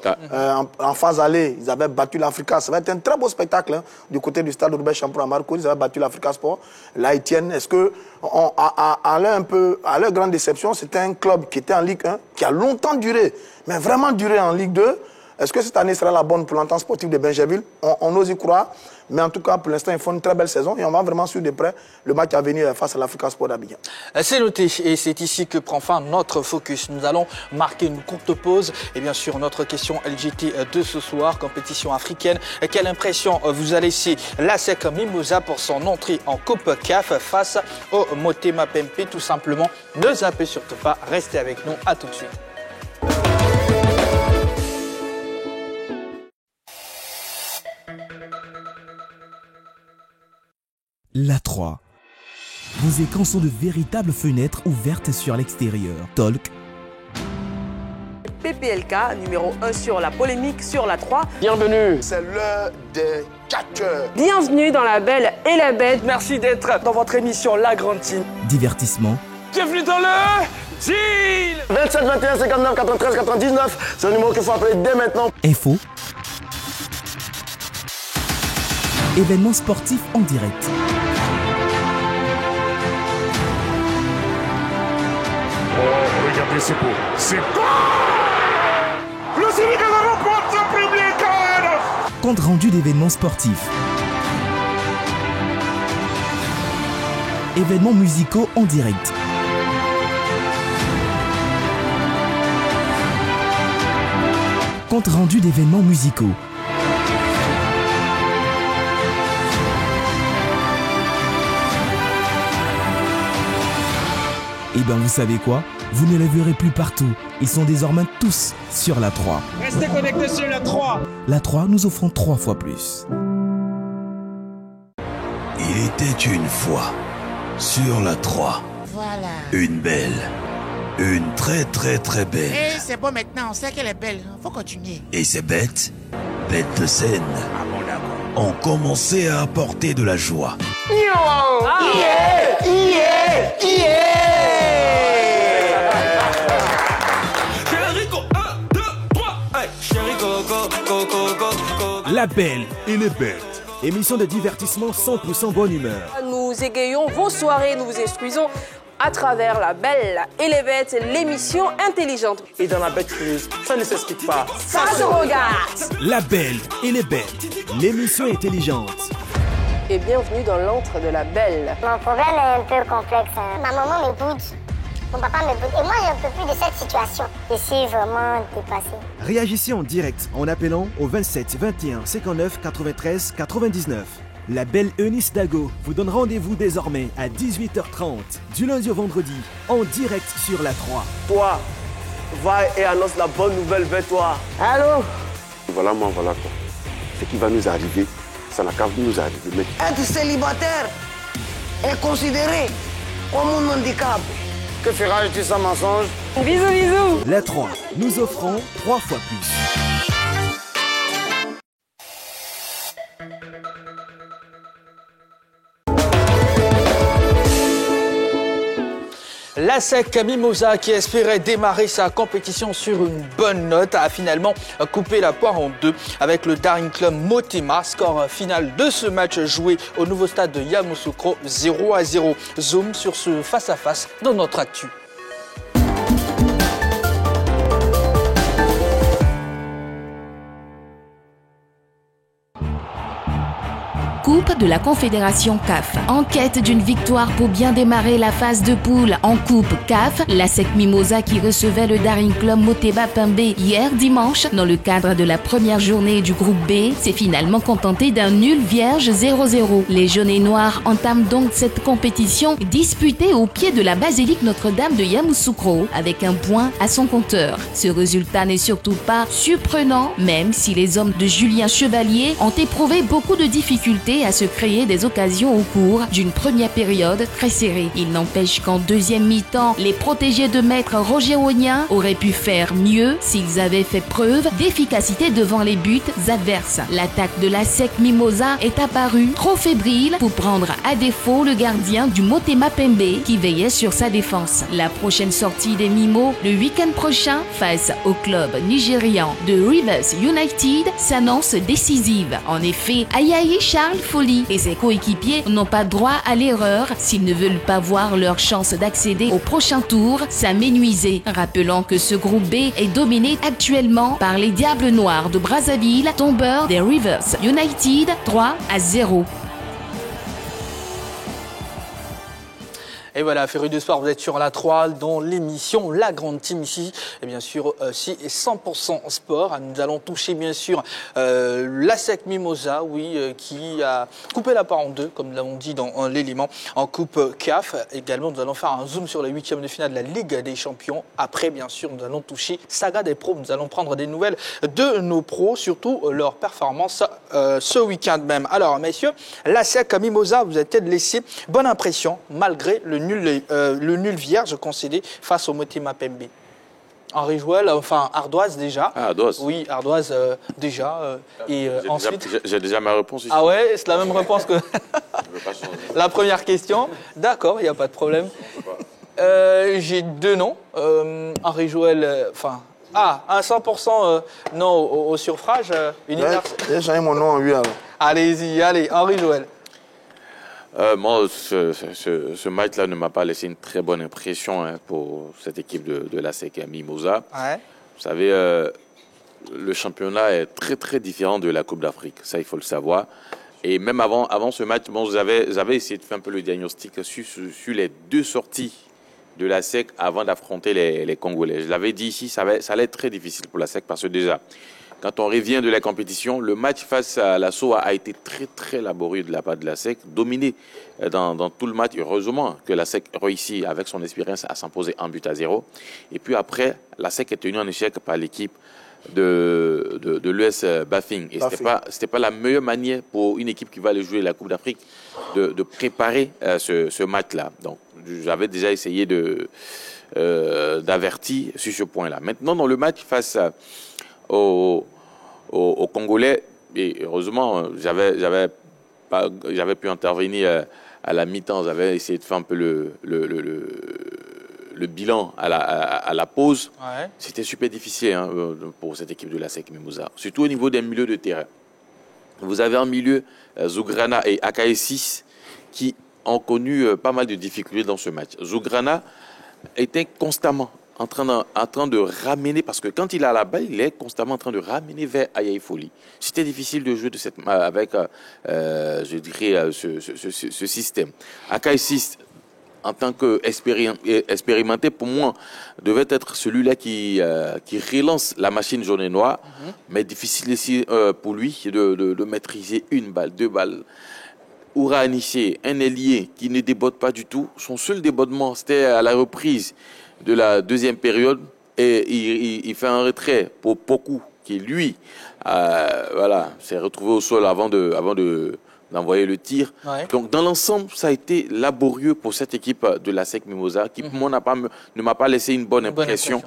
En phase aller, ils avaient battu l'Africa. Ça va être un très beau spectacle du côté du stade Robert Champoux à Marcourt. Ils avaient battu l'Africa Sport. Là, ils tiennent. Est-ce que, à leur grande déception, c'était un club qui était en Ligue 1, qui a longtemps duré, mais vraiment duré en Ligue 2. Est-ce que cette année sera la bonne pour l'entente sportive de Benjaville? On ose y croire. Mais en tout cas, pour l'instant, ils font une très belle saison et on va vraiment suivre de près le match à venir face à l'Africa Sport d'Abidjan. C'est noté et c'est ici que prend fin notre focus. Nous allons marquer une courte pause et bien sûr notre question LGT de ce soir, compétition africaine. Quelle impression vous a laissé l'ASEC Mimosa pour son entrée en Coupe CAF face au Motema Pembe? Tout simplement, ne zappez surtout pas, restez avec nous, à tout de suite. La 3. Vos écrans sont de véritables fenêtres ouvertes sur l'extérieur. Talk. PPLK, numéro 1 sur la polémique sur la 3. Bienvenue. C'est l'heure des catcheurs. Bienvenue dans La Belle et la Bête. Merci d'être dans votre émission La Grande Team. Divertissement. Bienvenue dans le Deal. 27 21 59 93 99. C'est le numéro qu'il faut appeler dès maintenant. Info. Événements sportifs en direct. Oh, regardez ce beau. C'est quoi? Le Sénégal remporte sa première canne. Compte rendu d'événements sportifs. Événements musicaux en direct. Compte rendu d'événements musicaux. Et bien vous savez quoi? Vous ne les verrez plus partout. Ils sont désormais tous sur la 3. Restez connectés sur la 3. La 3, nous offrons 3 fois plus. Il était une fois, sur la 3. Voilà. Une belle. Une très très très belle. Et c'est bon maintenant, on sait qu'elle est belle. Faut continuer. Et ces bêtes, bêtes de scène, ont commencé à apporter de la joie. La Belle et les Bêtes. Émission de divertissement 100% bonne humeur. Nous égayons vos soirées, nous vous excusons à travers La Belle et les Bêtes, l'émission intelligente. Et dans la bêtise, ça ne s'explique pas. Ça se regarde. La Belle et les Bêtes, l'émission intelligente. Et bienvenue dans l'antre de La Belle. Mon problème est un peu complexe. Ma maman m'écoute, mon papa m'écoute. Et moi, je ne peux plus de cette situation. Je suis vraiment dépassée. Réagissez en direct en appelant au 27 21 59 93 99. La Belle Eunice Dago vous donne rendez-vous désormais à 18h30, du lundi au vendredi, en direct sur la 3. Toi, va et annonce la bonne nouvelle vers toi. Allô? Voilà moi, voilà quoi. Ce qui va nous arriver, ça n'a qu'à nous arriver. Mais... Être célibataire est considéré comme un handicap. Que feras-tu sans mensonge? Bisous, bisous. La 3, nous offrons 3 fois plus. L'ASEC Mimosa, qui espérait démarrer sa compétition sur une bonne note, a finalement coupé la poire en deux avec le Daring Club Motema. Score final de ce match joué au nouveau stade de Yamoussoukro, 0-0. Zoom sur ce face-à-face dans notre actu. Coupe de la Confédération CAF. En quête d'une victoire pour bien démarrer la phase de poule en Coupe CAF, l'ASEC Mimosa qui recevait le Daring Club Motema Pembe hier dimanche dans le cadre de la première journée du groupe B s'est finalement contenté d'un nul vierge 0-0. Les jaunes et noirs entament donc cette compétition disputée au pied de la basilique Notre-Dame de Yamoussoukro avec un point à son compteur. Ce résultat n'est surtout pas surprenant, même si les hommes de Julien Chevalier ont éprouvé beaucoup de difficultés à se créer des occasions au cours d'une première période très serrée. Il n'empêche qu'en deuxième mi-temps, les protégés de maître Roger Ognien auraient pu faire mieux s'ils avaient fait preuve d'efficacité devant les buts adverses. L'attaque de l'ASEC Mimosa est apparue trop fébrile pour prendre à défaut le gardien du Motema Pembe qui veillait sur sa défense. La prochaine sortie des Mimos le week-end prochain face au club nigérian de Rivers United s'annonce décisive. En effet, Ayayi Charles Folly et ses coéquipiers n'ont pas droit à l'erreur s'ils ne veulent pas voir leur chance d'accéder au prochain tour s'amenuiser. Rappelons que ce groupe B est dominé actuellement par les Diables Noirs de Brazzaville, tombeurs des Rivers United 3-0. Et voilà, Féru de Sport, vous êtes sur la 3 dans l'émission La Grande Team ici. Et bien sûr, si 100% sport. Nous allons toucher bien sûr l'ASEC Mimosa, qui a coupé la part en deux, comme nous l'avons dit dans l'élément, en Coupe CAF. Également, nous allons faire un zoom sur les huitièmes de finale de la Ligue des Champions. Après, bien sûr, nous allons toucher Saga des pros. Nous allons prendre des nouvelles de nos pros, surtout leur performance ce week-end même. Alors, messieurs, l'ASEC Mimosa vous a-t-elle laissé bonne impression malgré le nul vierge concédé face au Motema Pembe? Henri Jouel, enfin Ardoise déjà. Ah, Ardoise. Oui, Ardoise déjà. Et ensuite. J'ai déjà ma réponse ici. Ah ouais, c'est la même réponse que la première question. D'accord, il n'y a pas de problème. J'ai deux noms. Henri Jouel, à 100% non au suffrage. J'ai mon nom en lui alors. Allez-y, allez, Henri Jouel. Moi, ce match-là ne m'a pas laissé une très bonne impression pour cette équipe de l'ASEC Mimosa. Ouais. Vous savez, le championnat est très très différent de la Coupe d'Afrique. Ça, il faut le savoir. Et même avant ce match, j'avais essayé de faire un peu le diagnostic sur les deux sorties de l'ASEC avant d'affronter les Congolais. Je l'avais dit ici, ça allait être très difficile pour l'ASEC parce que déjà, quand on revient de la compétition, le match face à la SOA a été très très laborieux de la part de l'ASEC, dominé dans tout le match. Heureusement que l'ASEC réussit avec son expérience à s'imposer 1-0. Et puis après, l'ASEC est tenu en échec par l'équipe de l'US Bafing. Et c'était pas la meilleure manière pour une équipe qui va aller jouer la Coupe d'Afrique de préparer ce match-là. Donc j'avais déjà essayé d'avertir sur ce point-là. Maintenant, dans le match face aux Congolais, et heureusement, j'avais pu intervenir à la mi-temps. J'avais essayé de faire un peu le bilan à la pause. Ouais. C'était super difficile pour cette équipe de l'ASEC Mimosa, surtout au niveau des milieux de terrain. Vous avez en milieu Zougrana et Akae 6 qui ont connu pas mal de difficultés dans ce match. Zougrana était constamment en train de ramener, parce que quand il a la balle, il est constamment en train de ramener vers Ayaï Foli. C'était difficile de jouer avec, je dirais, ce système. Akai 6, en tant qu'expérimenté, pour moi, devait être celui-là qui relance la machine jaune et noire, mais difficile aussi pour lui de maîtriser une balle, deux balles. Oura Anissé, un ailier qui ne déborde pas du tout. Son seul débordement, c'était à la reprise de la deuxième période, et il fait un retrait pour Poku, qui lui, voilà, s'est retrouvé au sol avant d'envoyer le tir. Ouais. Donc, dans l'ensemble, ça a été laborieux pour cette équipe de l'ASEC Mimosa, qui, pour moi, ne m'a pas laissé une bonne impression.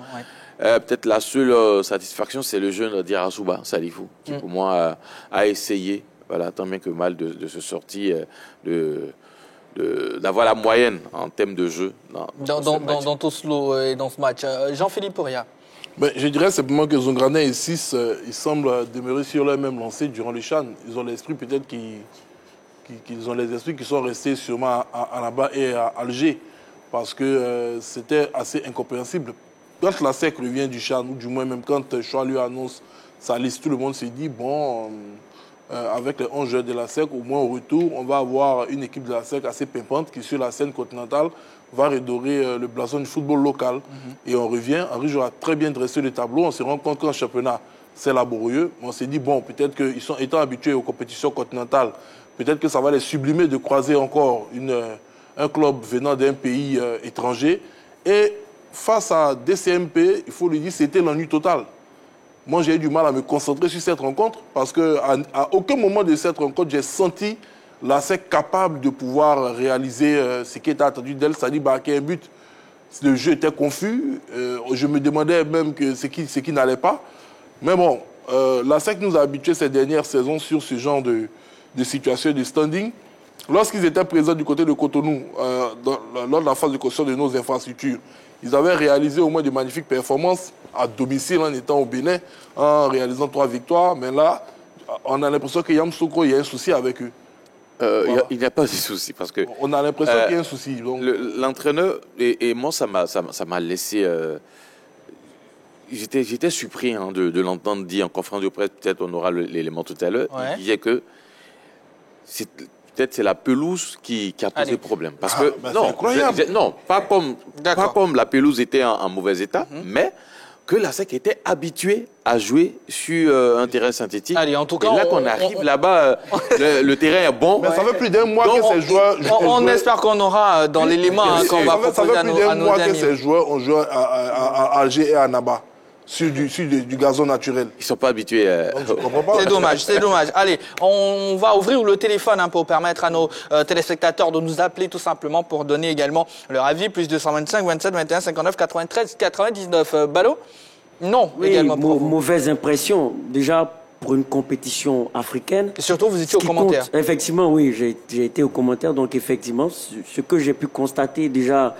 Ouais. Peut-être la seule satisfaction, c'est le jeune Diarasouba Salifou, qui, pour moi, a essayé, voilà, tant bien que mal, de se sortir, d'avoir la moyenne en termes de jeu dans Toslo et dans ce match. Jean-Philippe Pouria. Ben, je dirais simplement que Zongranet et 6, ils semblent demeurer sur leur même lancée durant le CHAN. Ils ont l'esprit peut-être qu'ils ont les esprits qui sont restés sûrement à Rabat et à Alger, parce que c'était assez incompréhensible. Quand la SEC revient du CHAN, ou du moins même quand Choix lui annonce sa liste, tout le monde s'est dit, bon, avec les 11 joueurs de la SEC, au moins au retour, on va avoir une équipe de la SEC assez pimpante qui, sur la scène continentale, va redorer le blason du football local. Et on revient, Henri Jou a très bien dressé le tableau, on se rend compte qu'en championnat, c'est laborieux. On s'est dit, bon, peut-être qu'ils sont étant habitués aux compétitions continentales, peut-être que ça va les sublimer de croiser encore un club venant d'un pays étranger. Et face à DCMP, il faut lui dire, c'était l'ennui total. Moi, j'ai eu du mal à me concentrer sur cette rencontre parce qu'à aucun moment de cette rencontre, j'ai senti la SEC capable de pouvoir réaliser ce qui était attendu d'elle, c'est-à-dire marquer un but. Le jeu était confus. Je me demandais même ce qui n'allait pas. Mais bon, la SEC nous a habitués ces dernières saisons sur ce genre de situation de standing. Lorsqu'ils étaient présents du côté de Cotonou, lors de la phase de construction de nos infrastructures, ils avaient réalisé au moins de magnifiques performances à domicile en étant au Bénin, en réalisant 3 victoires. Mais là, on a l'impression que Yamoussoukro, il y a un souci avec eux. Voilà. Il n'y a pas de souci parce que... On a l'impression qu'il y a un souci. L'entraîneur, et moi, ça m'a laissé... J'étais surpris de l'entendre dire en conférence de presse, peut-être on aura l'élément tout à l'heure, il disait que peut-être c'est la pelouse qui a posé problème. Parce que, non, pas comme la pelouse était en mauvais état, mais que la SEC était habituée à jouer sur un terrain synthétique. Allez, en tout cas, et là qu'on arrive là-bas, le terrain est bon. Mais ça fait plus d'un mois que ces joueurs... On espère qu'on aura dans l'élément qu'on va proposer à nos amis. Ça fait plus d'un mois que ces joueurs ont joué à Alger et à Naba. Sur du gazon naturel. Ils ne sont pas habitués. C'est dommage, c'est dommage. Allez, on va ouvrir le téléphone pour permettre à nos téléspectateurs de nous appeler tout simplement pour donner également leur avis. Plus 225, 27, 21, 59, 93, 99. Ballot ? Non, oui, également pour vous. Mauvaise impression. Déjà, pour une compétition africaine. Et surtout, vous étiez au commentaire. Effectivement, oui, j'ai été au commentaire. Donc, effectivement, ce que j'ai pu constater, déjà,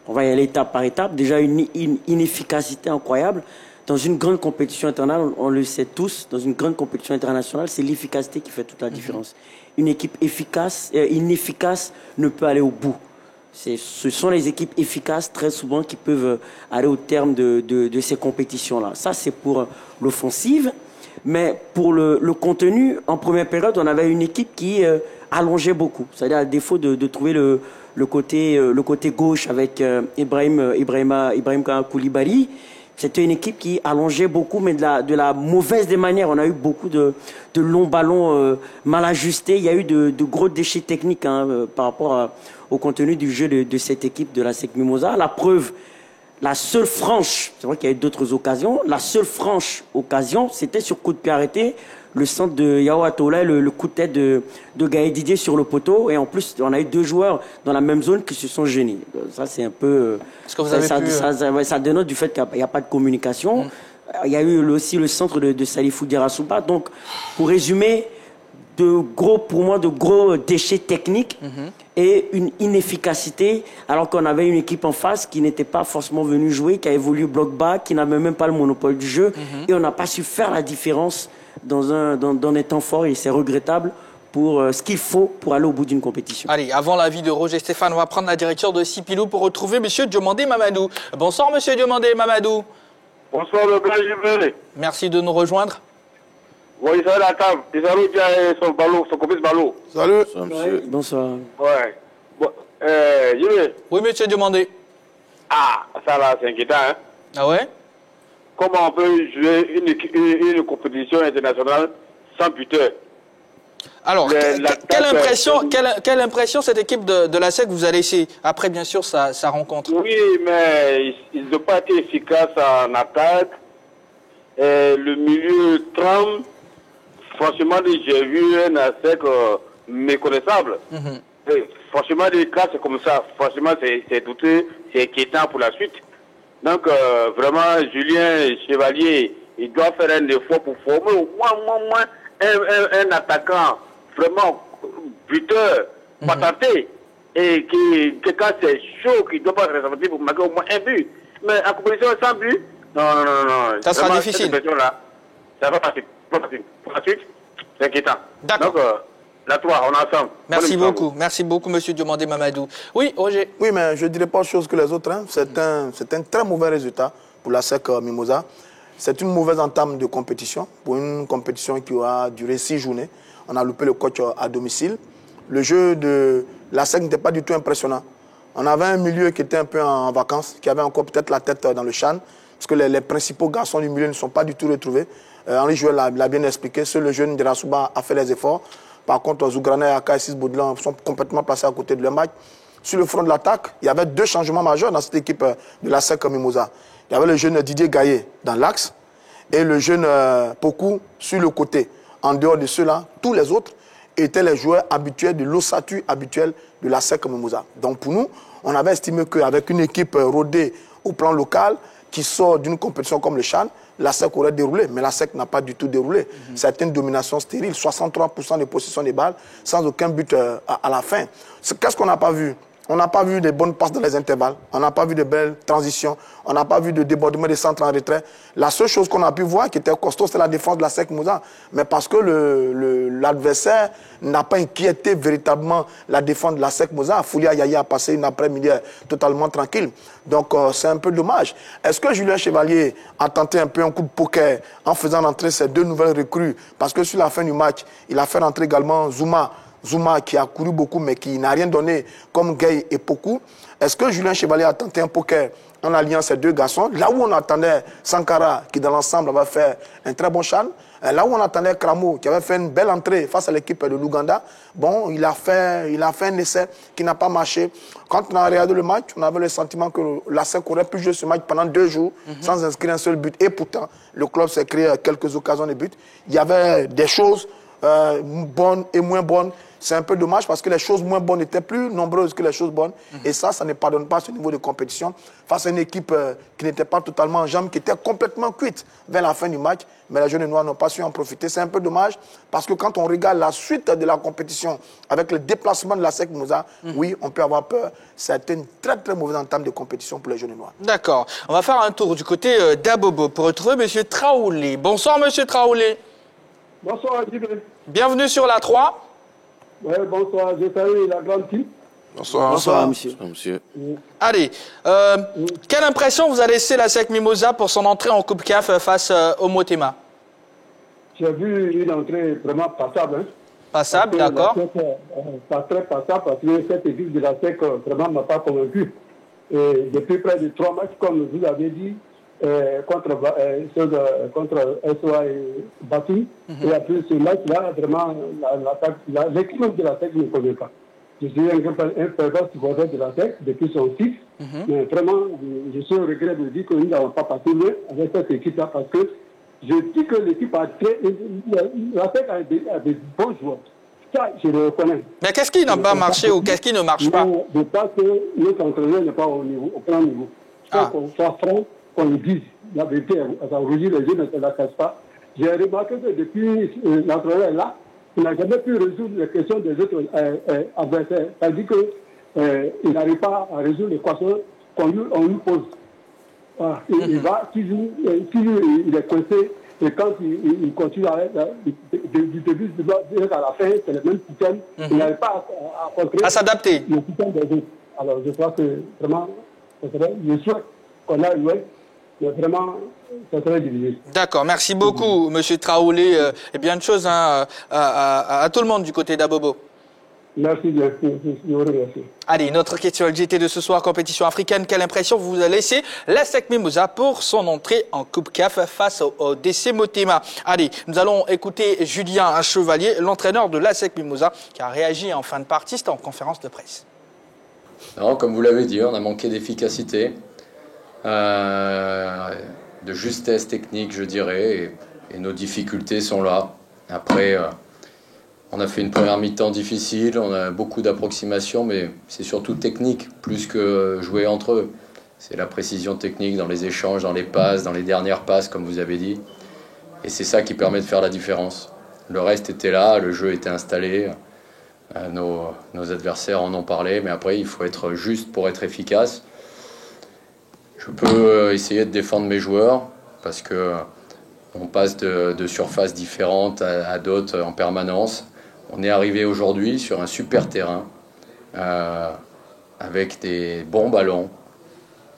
on va y aller étape par étape. Déjà, une inefficacité incroyable. Dans une grande compétition internationale, on le sait tous, dans une grande compétition internationale, c'est l'efficacité qui fait toute la différence. Une équipe inefficace ne peut aller au bout. Ce sont les équipes efficaces, très souvent, qui peuvent aller au terme de ces compétitions-là. Ça, c'est pour l'offensive. Mais pour le contenu, en première période, on avait une équipe qui allongeait beaucoup. C'est-à-dire, à défaut de trouver le côté gauche avec Ibrahim Koulibaly, c'était une équipe qui allongeait beaucoup, mais de la mauvaise des manières. On a eu beaucoup de longs ballons mal ajustés. Il y a eu de gros déchets techniques par rapport au contenu du jeu de cette équipe de l'ASEC Mimosa. La preuve, la seule franche, c'est vrai qu'il y a eu d'autres occasions, la seule franche occasion, c'était sur coup de pied arrêté, le centre de Yao Atola, le coup de tête de Gaël Didier sur le poteau. Et en plus, on a eu 2 joueurs dans la même zone qui se sont gênés. Ça, c'est un peu... Ça dénote du fait qu'il n'y a pas de communication. Il y a eu aussi le centre de Salifou Diarasouba. Donc, pour résumer, pour moi, de gros déchets techniques et une inefficacité, alors qu'on avait une équipe en face qui n'était pas forcément venue jouer, qui a évolué bloc bas, qui n'avait même pas le monopole du jeu. Et on n'a pas su faire la différence dans un temps fort, et c'est regrettable pour ce qu'il faut pour aller au bout d'une compétition. Allez, avant l'avis de Roger Stéphane, on va prendre la direction de Sipilou pour retrouver M. Diomandé Mamadou. Bonsoir M. Diomandé Mamadou. Bonsoir le grand Gilles. Merci de nous rejoindre. Oui, ça la table. Ils ont dit son ballot, son complice ballot. Salut. Monsieur. Bonsoir. Ouais. Bon, Gilles. Oui, M. Diomandé. Ah, ça là, c'est inquiétant, hein. Ah ouais? Comment on peut jouer une compétition internationale sans buteur? Alors, quelle impression cette équipe de la SEC vous a laissé après, bien sûr, sa rencontre? Oui, mais ils n'ont pas été efficaces en attaque. Le milieu tremble. Franchement, j'ai vu un ASEC méconnaissable. Franchement, des cas, c'est comme ça. Franchement, c'est douteux, c'est inquiétant pour la suite. Donc, vraiment, Julien Chevalier, il doit faire un effort pour former au moins un attaquant vraiment buteur, patenté, et qui quand c'est chaud, qui ne doit pas être responsable pour marquer au moins un but. Mais en compétition sans but, non. Ça sera difficile. Ça va passer. Pour la suite, c'est inquiétant. D'accord. Donc, là, toi, on est ensemble. Merci beaucoup, M. Diomandé Mamadou. Oui, Roger. Oui, mais je ne dirais pas autre chose que les autres. Hein. C'est un très mauvais résultat pour la SEC Mimosa. C'est une mauvaise entame de compétition, pour une compétition qui aura duré 6 journées. On a loupé le coach à domicile. Le jeu de la SEC n'était pas du tout impressionnant. On avait un milieu qui était un peu en vacances, qui avait encore peut-être la tête dans le chan, parce que les principaux garçons du milieu ne sont pas du tout retrouvés. Henri Jouel l'a bien expliqué, seul le jeune de Rasouba a fait les efforts. Par contre, Zougrana et Akaïsis Baudelin sont complètement placés à côté de leur match. Sur le front de l'attaque, il y avait 2 changements majeurs dans cette équipe de la SEC Mimosa. Il y avait le jeune Didier Gaillet dans l'axe et le jeune Pokou sur le côté. En dehors de ceux-là, tous les autres étaient les joueurs habituels de l'ossature habituelle de la SEC Mimosa. Donc pour nous, on avait estimé qu'avec une équipe rodée au plan local qui sort d'une compétition comme le CHAN, la SEC aurait déroulé, mais la SEC n'a pas du tout déroulé. C'était une domination stérile, 63% de possession des balles, sans aucun but à la fin. Qu'est-ce qu'on n'a pas vu? On n'a pas vu de bonnes passes dans les intervalles, on n'a pas vu de belles transitions, on n'a pas vu de débordement des centres en retrait. La seule chose qu'on a pu voir qui était costaud, c'est la défense de la SEC Mimosa. Mais parce que l'adversaire n'a pas inquiété véritablement la défense de la SEC Mimosa, Foulia Yaya a passé une après-midi totalement tranquille. Donc c'est un peu dommage. Est-ce que Julien Chevalier a tenté un peu un coup de poker en faisant entrer ces 2 nouvelles recrues? Parce que sur la fin du match, il a fait entrer également Zouma qui a couru beaucoup mais qui n'a rien donné comme Gay et Pokou. Est-ce que Julien Chevalier a tenté un poker en alliant ces 2 garçons? Là où on attendait Sankara qui dans l'ensemble avait fait un très bon chan, là où on attendait Kramo qui avait fait une belle entrée face à l'équipe de l'Ouganda, bon, il a fait un essai qui n'a pas marché. Quand on a regardé le match, on avait le sentiment que la SEC aurait pu jouer ce match pendant 2 jours sans inscrire un seul but. Et pourtant, le club s'est créé quelques occasions de but. Il y avait des choses bonnes et moins bonnes. C'est un peu dommage parce que les choses moins bonnes étaient plus nombreuses que les choses bonnes. Et ça ne pardonne pas ce niveau de compétition face à une équipe qui n'était pas totalement en jambes, qui était complètement cuite vers la fin du match. Mais les jeunes noirs n'ont pas su en profiter. C'est un peu dommage parce que quand on regarde la suite de la compétition avec le déplacement de la SEC Mimosa, oui, on peut avoir peur. C'est une très très mauvaise entame de compétition pour les jeunes noirs. D'accord. On va faire un tour du côté d'Abobo pour retrouver M. Traoulé. Bonsoir M. Traoulé. Bonsoir Djibril. Bienvenue sur la 3. Oui, bonsoir, je salue la grande team. Bonsoir, monsieur. Allez, quelle impression vous a laissé la SEC Mimosa pour son entrée en Coupe CAF face au Motema? J'ai vu une entrée vraiment passable. Hein. Passable, d'accord. Pas très passable parce que cette équipe de la SEC vraiment ne m'a pas convaincu. Et depuis près de 3 matchs, comme vous l'avez dit, contre SOA et Bati. Et après ce match-là, vraiment, l'équipe de la SEC ne connaît pas. Je suis un fervent supporter de la SEC depuis son titre. Mais vraiment, je suis au regret de dire que nous n'avons pas passé loin avec cette équipe-là parce que je dis que l'équipe a très. La SEC a des bons joueurs. Ça, je le reconnais. Mais qu'est-ce qui n'a pas marché ou qu'est-ce qui ne marche pas? Je pense que notre entraîneur n'est pas au plein niveau. Il faut qu'on soit franc, qu'on le dise. La vérité, ça rougit les yeux, mais ça ne la casse pas. J'ai remarqué que depuis l'entraîneur est là, il n'a jamais pu résoudre les questions des autres adversaires. C'est-à-dire qu'il n'arrive pas à résoudre les questions qu'on lui pose. Voilà. Il va toujours, il est coincé, et quand il continue du début jusqu'à la fin, c'est le même système. Il n'arrive pas à contrer. À s'adapter. Le système des autres. Alors, je crois que vraiment, je souhaite qu'on a l'Ouest, mais vraiment, ça serait difficile. D'accord, merci beaucoup, Monsieur Traoré. Et bien de choses hein, à tout le monde du côté d'Abobo. Merci bien, je vous remercie. Allez, notre question LGT de ce soir, compétition africaine. Quelle impression vous a laissé l'ASEC Mimosa pour son entrée en Coupe CAF face au DC Motema? Allez, nous allons écouter Julien Chevalier, l'entraîneur de l'ASEC Mimosa, qui a réagi en fin de partie, c'était en conférence de presse. Non, comme vous l'avez dit, on a manqué d'efficacité, de justesse technique, je dirais, et nos difficultés sont là. Après, on a fait une première mi-temps difficile, on a beaucoup d'approximations, mais c'est surtout technique, plus que jouer entre eux. C'est la précision technique dans les échanges, dans les passes, dans les dernières passes, comme vous avez dit. Et c'est ça qui permet de faire la différence. Le reste était là, le jeu était installé, nos adversaires en ont parlé, mais après, il faut être juste pour être efficace. Je peux essayer de défendre mes joueurs, parce que on passe de surfaces différentes à d'autres en permanence. On est arrivé aujourd'hui sur un super terrain, avec des bons ballons,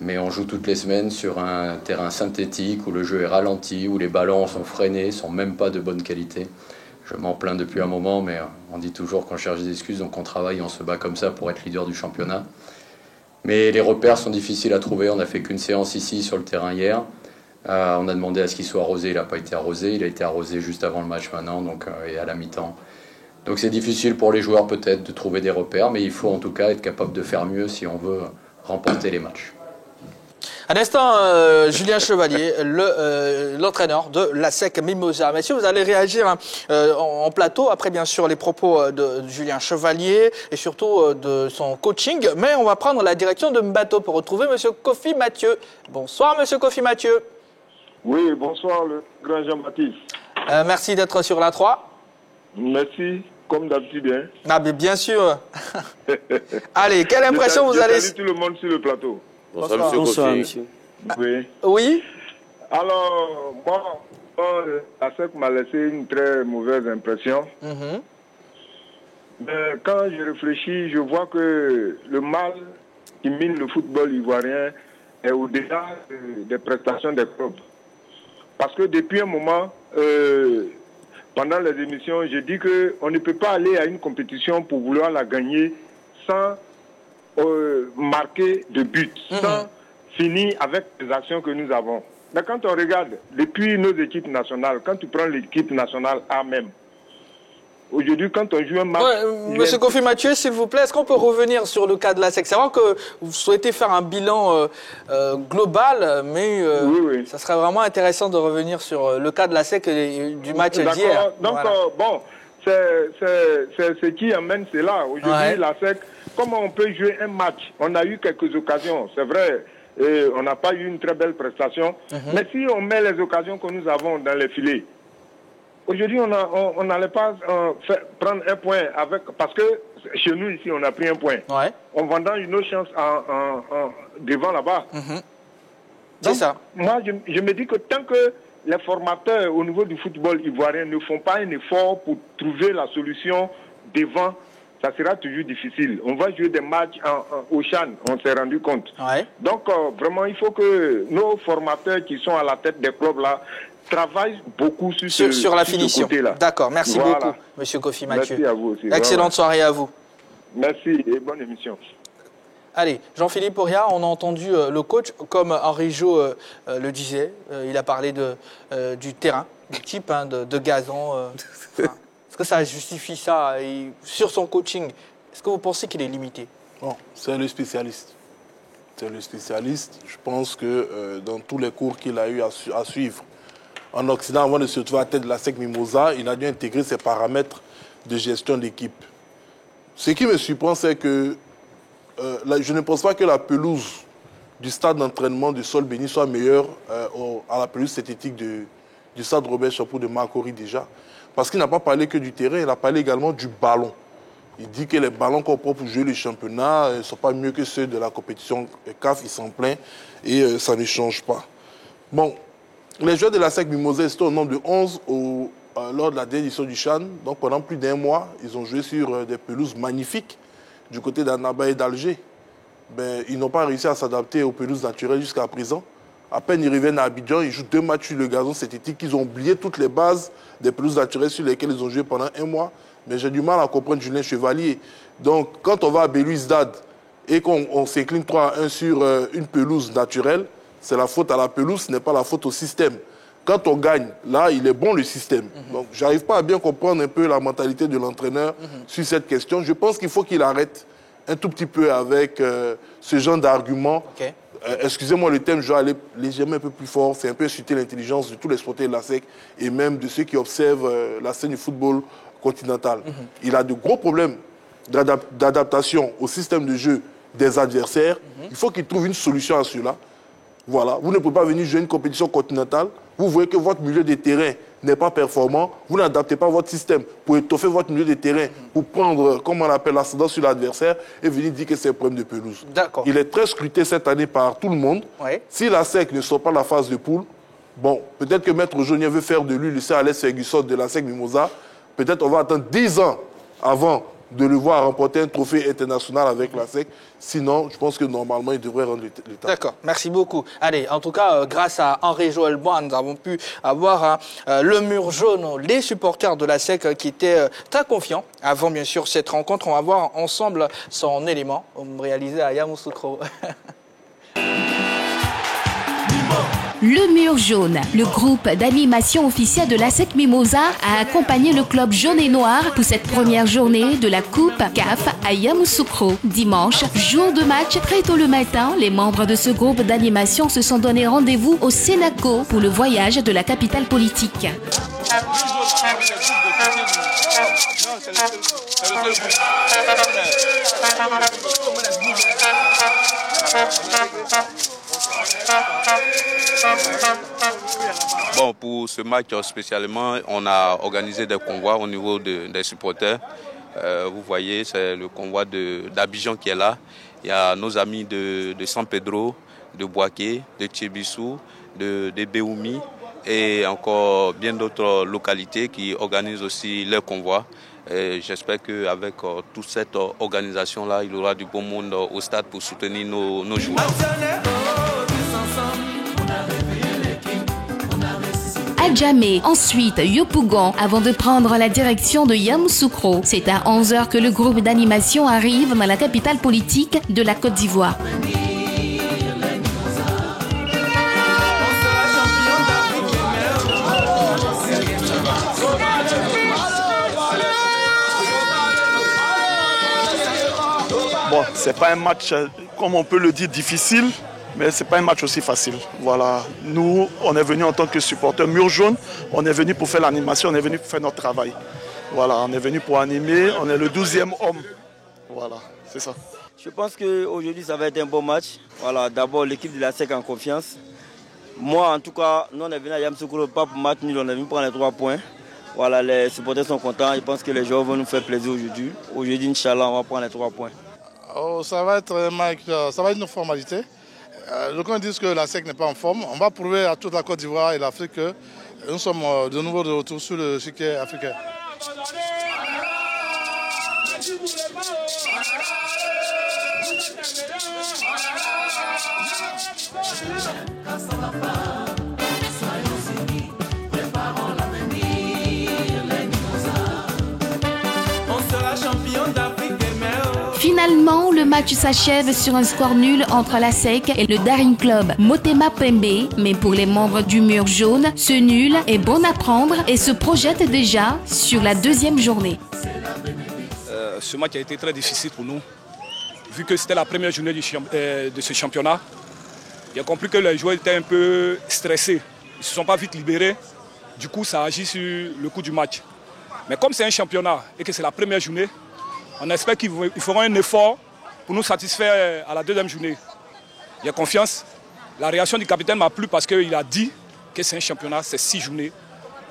mais on joue toutes les semaines sur un terrain synthétique où le jeu est ralenti, où les ballons sont freinés, sont même pas de bonne qualité. Je m'en plains depuis un moment, mais on dit toujours qu'on cherche des excuses, donc on travaille, on se bat comme ça pour être leader du championnat. Mais les repères sont difficiles à trouver, on n'a fait qu'une séance ici sur le terrain hier. On a demandé à ce qu'il soit arrosé, il n'a pas été arrosé, il a été arrosé juste avant le match maintenant, donc, et à la mi-temps. Donc c'est difficile pour les joueurs peut-être de trouver des repères, mais il faut en tout cas être capable de faire mieux si on veut remporter les matchs. Un instant, Julien Chevalier, l'entraîneur de l'ASEC Mimosa. Messieurs, vous allez réagir hein, en plateau, après bien sûr les propos de Julien Chevalier et surtout de son coaching. Mais on va prendre la direction de Mbato pour retrouver Monsieur Kofi Mathieu. Bonsoir Monsieur Kofi Mathieu. Oui, bonsoir le grand Jean-Baptiste. Merci d'être sur la 3. Merci, comme d'habitude. Hein. Ah, bien sûr. Allez, quelle impression vous allez... Salut tout le monde sur le plateau. Bonsoir, Bonsoir monsieur. Oui. Oui. Alors, moi, l'ASEC m'a laissé une très mauvaise impression. Mais quand je réfléchis, je vois que le mal qui mine le football ivoirien est au-delà des prestations des clubs. Parce que depuis un moment, pendant les émissions, je dis qu'on ne peut pas aller à une compétition pour vouloir la gagner sans marquer de but, sans finir avec les actions que nous avons. Mais quand on regarde, depuis nos équipes nationales, quand tu prends l'équipe nationale A même, aujourd'hui, quand on joue un match... Monsieur Kofi Mathieu, s'il vous plaît, est-ce qu'on peut revenir sur le cas de l'ASEC? C'est vrai que vous souhaitez faire un bilan global, mais oui. Ça serait vraiment intéressant de revenir sur le cas de l'ASEC et du match d'hier. Donc, voilà. Bon, c'est ce qui amène cela. Aujourd'hui, l'ASEC, comment on peut jouer un match? On a eu quelques occasions, c'est vrai, et on n'a pas eu une très belle prestation. Mais si on met les occasions que nous avons dans les filets, aujourd'hui, on n'allait pas prendre un point avec... Parce que chez nous, ici, on a pris un point. En vendant une autre chance devant là-bas. C'est ça. Moi, je me dis que tant que les formateurs au niveau du football ivoirien ne font pas un effort pour trouver la solution devant, ça sera toujours difficile. On va jouer des matchs au Chan, on s'est rendu compte. Donc, vraiment, il faut que nos formateurs qui sont à la tête des clubs là travaillent beaucoup sur la finition. D'accord, merci beaucoup, Monsieur Kofi Mathieu. Merci à vous aussi. Excellente soirée à vous. Merci et bonne émission. Allez, Jean-Philippe Auria, on a entendu le coach, comme Henri Jo le disait, il a parlé du terrain, du type de gazon. Est-ce que ça justifie ça sur son coaching? Est-ce que vous pensez qu'il est limité? Bon, c'est le spécialiste. C'est le spécialiste. Je pense que dans tous les cours qu'il a eu à suivre en Occident, avant de se retrouver à la tête de l'ASEC Mimosa, il a dû intégrer ses paramètres de gestion d'équipe. Ce qui me surprend, c'est que je ne pense pas que la pelouse du stade d'entraînement de Sol Béni soit meilleure à la pelouse synthétique du stade Robert Chapeau de Makori déjà. Parce qu'il n'a pas parlé que du terrain, il a parlé également du ballon. Il dit que les ballons qu'on prend pour jouer le championnat ne sont pas mieux que ceux de la compétition CAF, il s'en plaint et ça ne change pas. Bon, les joueurs de l'ASEC Mimosa étaient au nombre de 11 lors de la dernière édition du CHAN, donc pendant plus d'un mois, ils ont joué sur des pelouses magnifiques du côté d'Annaba et d'Alger. Ben, ils n'ont pas réussi à s'adapter aux pelouses naturelles jusqu'à présent. À peine ils reviennent à Abidjan, ils jouent 2 matchs sur le gazon synthétique. Ils ont oublié toutes les bases des pelouses naturelles sur lesquelles ils ont joué pendant un mois. Mais j'ai du mal à comprendre Julien Chevalier. Donc, quand on va à Belouizdad et qu'on s'incline 3-1 sur une pelouse naturelle, c'est la faute à la pelouse, ce n'est pas la faute au système. Quand on gagne, là, il est bon le système. Donc, je n'arrive pas à bien comprendre un peu la mentalité de l'entraîneur sur cette question. Je pense qu'il faut qu'il arrête un tout petit peu avec ce genre d'arguments. Okay. Excusez-moi le thème, je vais aller légèrement un peu plus fort. C'est un peu insulter l'intelligence de tous les sportifs de la SEC et même de ceux qui observent la scène du football continental. Il a de gros problèmes d'adaptation au système de jeu des adversaires. Il faut qu'il trouve une solution à cela. Voilà. Vous ne pouvez pas venir jouer une compétition continentale. Vous voyez que votre milieu de terrain n'est pas performant. Vous n'adaptez pas votre système pour étoffer votre milieu de terrain, pour prendre, comme on appelle, l'ascendant sur l'adversaire et venir dire que c'est un problème de pelouse. Il est très scruté cette année par tout le monde. Ouais. Si la SEC ne sort pas la phase de poule, bon, peut-être que Maître Jaunier veut faire de lui le Sir Alex Ferguson de la SEC Mimosa. Peut-être on va attendre 10 ans avant de le voir remporter un trophée international avec la SEC. Sinon, je pense que normalement, il devrait rendre l'état. D'accord, merci beaucoup. Allez, en tout cas, grâce à Henri-Joël Boin, nous avons pu avoir le mur jaune, les supporters de la SEC qui étaient très confiants avant, bien sûr, cette rencontre. On va voir ensemble son élément réalisé à Yamoussoukro. Le Mur Jaune, le groupe d'animation officiel de l'ASEC Mimosa, a accompagné le club jaune et noir pour cette première journée de la Coupe CAF à Yamoussoukro. Dimanche, jour de match, très tôt le matin, les membres de ce groupe d'animation se sont donné rendez-vous au Sénaco pour le voyage de la capitale politique. Bon, pour ce match spécialement, on a organisé des convois au niveau des supporters. Vous voyez, c'est le convoi d'Abidjan qui est là. Il y a nos amis de San Pedro, de Boaké, de Tchébissou, de Béoumi et encore bien d'autres localités qui organisent aussi leurs convois. J'espère qu'avec toute cette organisation-là, il y aura du bon monde au stade pour soutenir nos joueurs. Adjamé, ensuite Yopougon, avant de prendre la direction de Yamoussoukro. C'est à 11h que le groupe d'animation arrive dans la capitale politique de la Côte d'Ivoire. Bon, c'est pas un match, comme on peut le dire, difficile. Mais ce n'est pas un match aussi facile. Voilà. Nous, on est venus en tant que supporters Mur Jaune, on est venus pour faire l'animation, on est venus pour faire notre travail. Voilà, on est venus pour animer, on est le 12e homme. Voilà, c'est ça. Je pense qu'aujourd'hui, ça va être un bon match. Voilà, d'abord, l'équipe de la SEC en confiance. Moi, en tout cas, nous, on est venus à Yamoussoukro pas pour match nul, on est venu prendre les 3 points. Voilà, les supporters sont contents. Je pense que les joueurs vont nous faire plaisir aujourd'hui. Aujourd'hui, Inch'Allah, on va prendre les 3 points. Oh, ça va être un match, ça va être une formalité. D'aucuns disent que la SEC n'est pas en forme. On va prouver à toute la Côte d'Ivoire et l'Afrique que nous sommes de nouveau de retour sur le chiquet africain. Finalement, le match s'achève sur un score nul entre la SEC et le Daring Club Motema Pembe. Mais pour les membres du Mur Jaune, ce nul est bon à prendre et se projette déjà sur la 2e journée. Ce match a été très difficile pour nous. Vu que c'était la première journée de ce championnat, j'ai compris que les joueurs étaient un peu stressés. Ils ne se sont pas vite libérés. Du coup, ça agit sur le coup du match. Mais comme c'est un championnat et que c'est la première journée, on espère qu'ils feront un effort pour nous satisfaire à la 2e journée. J'ai confiance. La réaction du capitaine m'a plu parce qu'il a dit que c'est un championnat, c'est 6 journées.